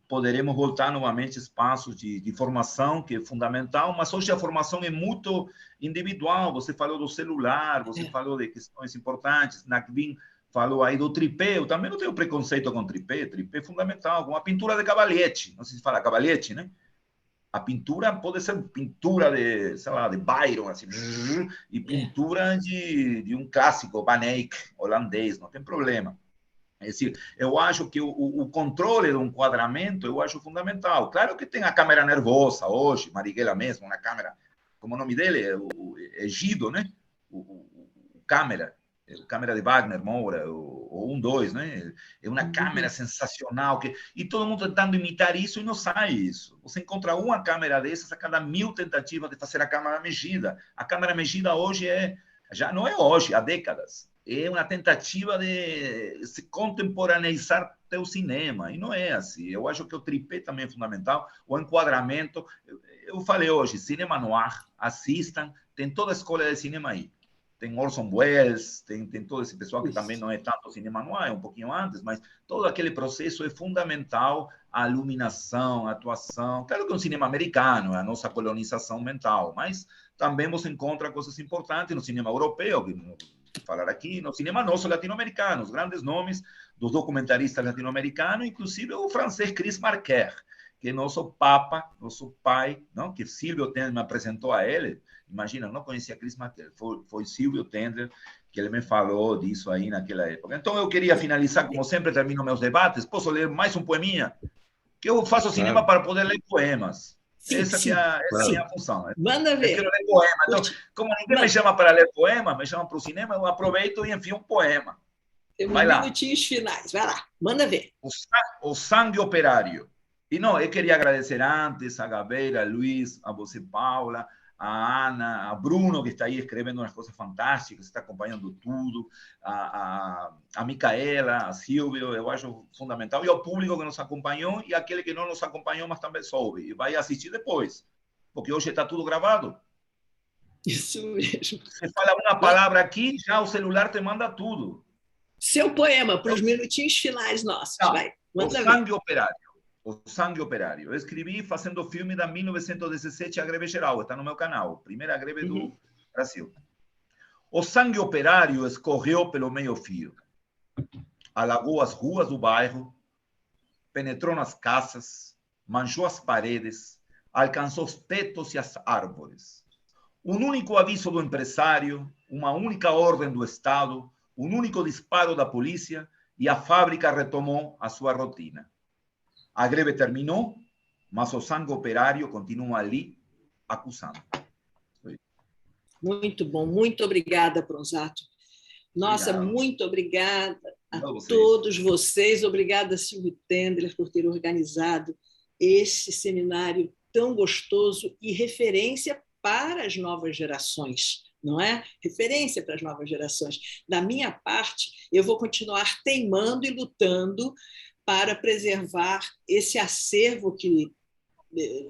poderemos voltar novamente a espaços de formação, que é fundamental, mas hoje a formação é muito individual. Você falou do celular, você falou de questões importantes, Nakvin falou aí do tripé, eu também não tenho preconceito com tripé é fundamental, com a pintura de Cavaletti, não sei se fala Cavaletti, né? A pintura pode ser pintura de, sei lá, de Byron, assim, e pintura de um clássico, Van Eyck, holandês, não tem problema. É decir, eu acho que o controle do enquadramento eu acho fundamental. Claro que tem a câmera nervosa hoje, Marighella mesmo, uma câmera, como o nome dele é Egido, né? O câmera de Wagner Moura, ou 2, né? É uma câmera sensacional, e todo mundo tentando imitar isso e não sai isso. Você encontra uma câmera dessas a cada 1000 tentativas de fazer a câmera mexida. A câmera mexida hoje já não é hoje, há décadas. É uma tentativa de se contemporaneizar teu cinema, e não é assim. Eu acho que o tripé também é fundamental, o enquadramento. Eu falei hoje, cinema noir, assistam, tem toda a escola de cinema aí. Tem Orson Welles, tem todo esse pessoal que também não é tanto cinema noir, é um pouquinho antes, mas todo aquele processo é fundamental, a iluminação, a atuação. Claro que é um cinema americano, é a nossa colonização mental, mas também você encontra coisas importantes no cinema europeu, que falar aqui, no cinema nosso latino-americano, os grandes nomes dos documentaristas latino-americanos, inclusive o francês Chris Marker, que é nosso papa, nosso pai, não? Que Silvio Tendler me apresentou a ele. Imagina, eu não conhecia Chris Marker, foi Silvio Tendler que ele me falou disso aí naquela época. Então eu queria finalizar, como sempre termino meus debates, posso ler mais um poeminha? Que eu faço cinema para poder ler poemas. Essa que é a minha função. Manda ver. Eu quero ler poema. Então, como ninguém me chama para ler poema, me chama para o cinema, eu aproveito e enfio um poema. Tem uns minutinhos finais. Vai lá, manda ver. O sangue operário. E não, eu queria agradecer antes a Gabeira, a Luiz, a você, Paula, a Ana, a Bruno, que está aí escrevendo umas coisas fantásticas, está acompanhando tudo, a Micaela, a Silvio, eu acho fundamental, e ao público que nos acompanhou e aquele que não nos acompanhou, mas também soube, e vai assistir depois, porque hoje está tudo gravado. Isso mesmo. Você fala uma palavra aqui, já o celular te manda tudo. Seu poema, para os minutinhos finais nossos, vai. Manda o sangue operário. O sangue operário. Eu escrevi fazendo o filme da 1917, a greve geral, está no meu canal, primeira greve do Brasil. O sangue operário escorreu pelo meio-fio, alagou as ruas do bairro, penetrou nas casas, manchou as paredes, alcançou os tetos e as árvores. Um único aviso do empresário, uma única ordem do Estado, um único disparo da polícia e a fábrica retomou a sua rotina. A greve terminou, mas o sangue operário continua ali, acusando. Muito bom, muito obrigada, Pronzato. Nossa, obrigado. Muito obrigada a todos vocês. Obrigada, Silvio Tendler, por ter organizado esse seminário tão gostoso e referência para as novas gerações, não é? Referência para as novas gerações. Da minha parte, eu vou continuar teimando e lutando para preservar esse acervo que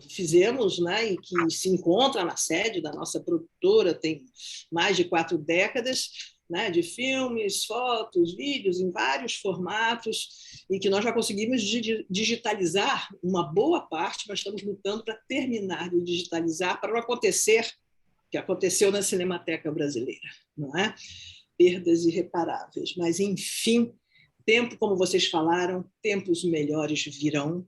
fizemos, né, e que se encontra na sede da nossa produtora, tem mais de 4 décadas, né, de filmes, fotos, vídeos em vários formatos, e que nós já conseguimos digitalizar uma boa parte, mas estamos lutando para terminar de digitalizar, para não acontecer o que aconteceu na Cinemateca Brasileira, não é? Perdas irreparáveis. Mas, enfim, tempo, como vocês falaram, tempos melhores virão,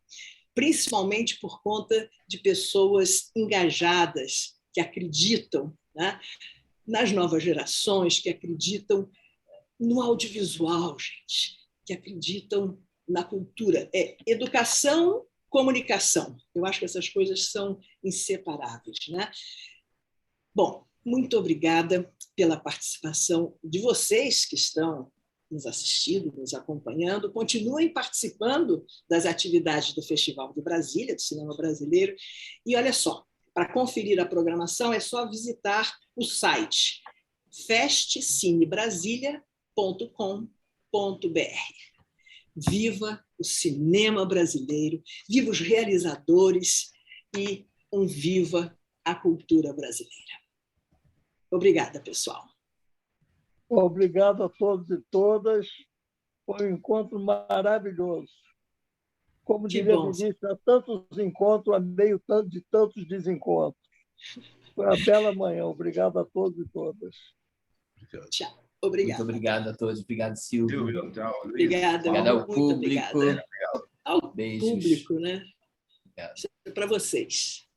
principalmente por conta de pessoas engajadas, que acreditam, né, nas novas gerações, que acreditam no audiovisual, gente, que acreditam na cultura. É educação, comunicação. Eu acho que essas coisas são inseparáveis, né? Bom, muito obrigada pela participação de vocês que estão nos assistindo, nos acompanhando. Continuem participando das atividades do Festival de Brasília, do Cinema Brasileiro. E olha só, para conferir a programação é só visitar o site festcinebrasilia.com.br. Viva o cinema brasileiro, viva os realizadores e viva a cultura brasileira. Obrigada, pessoal. Obrigado a todos e todas. Foi um encontro maravilhoso. Como diria a ministra, há tantos encontros a meio de tantos desencontros. Foi uma bela manhã. Obrigado a todos e todas. Tchau. Obrigada. Muito obrigado a todos. Obrigado, Silvio. Obrigada. Obrigado ao público. Obrigada. Ao Beijos. público, né? Obrigado. Para vocês.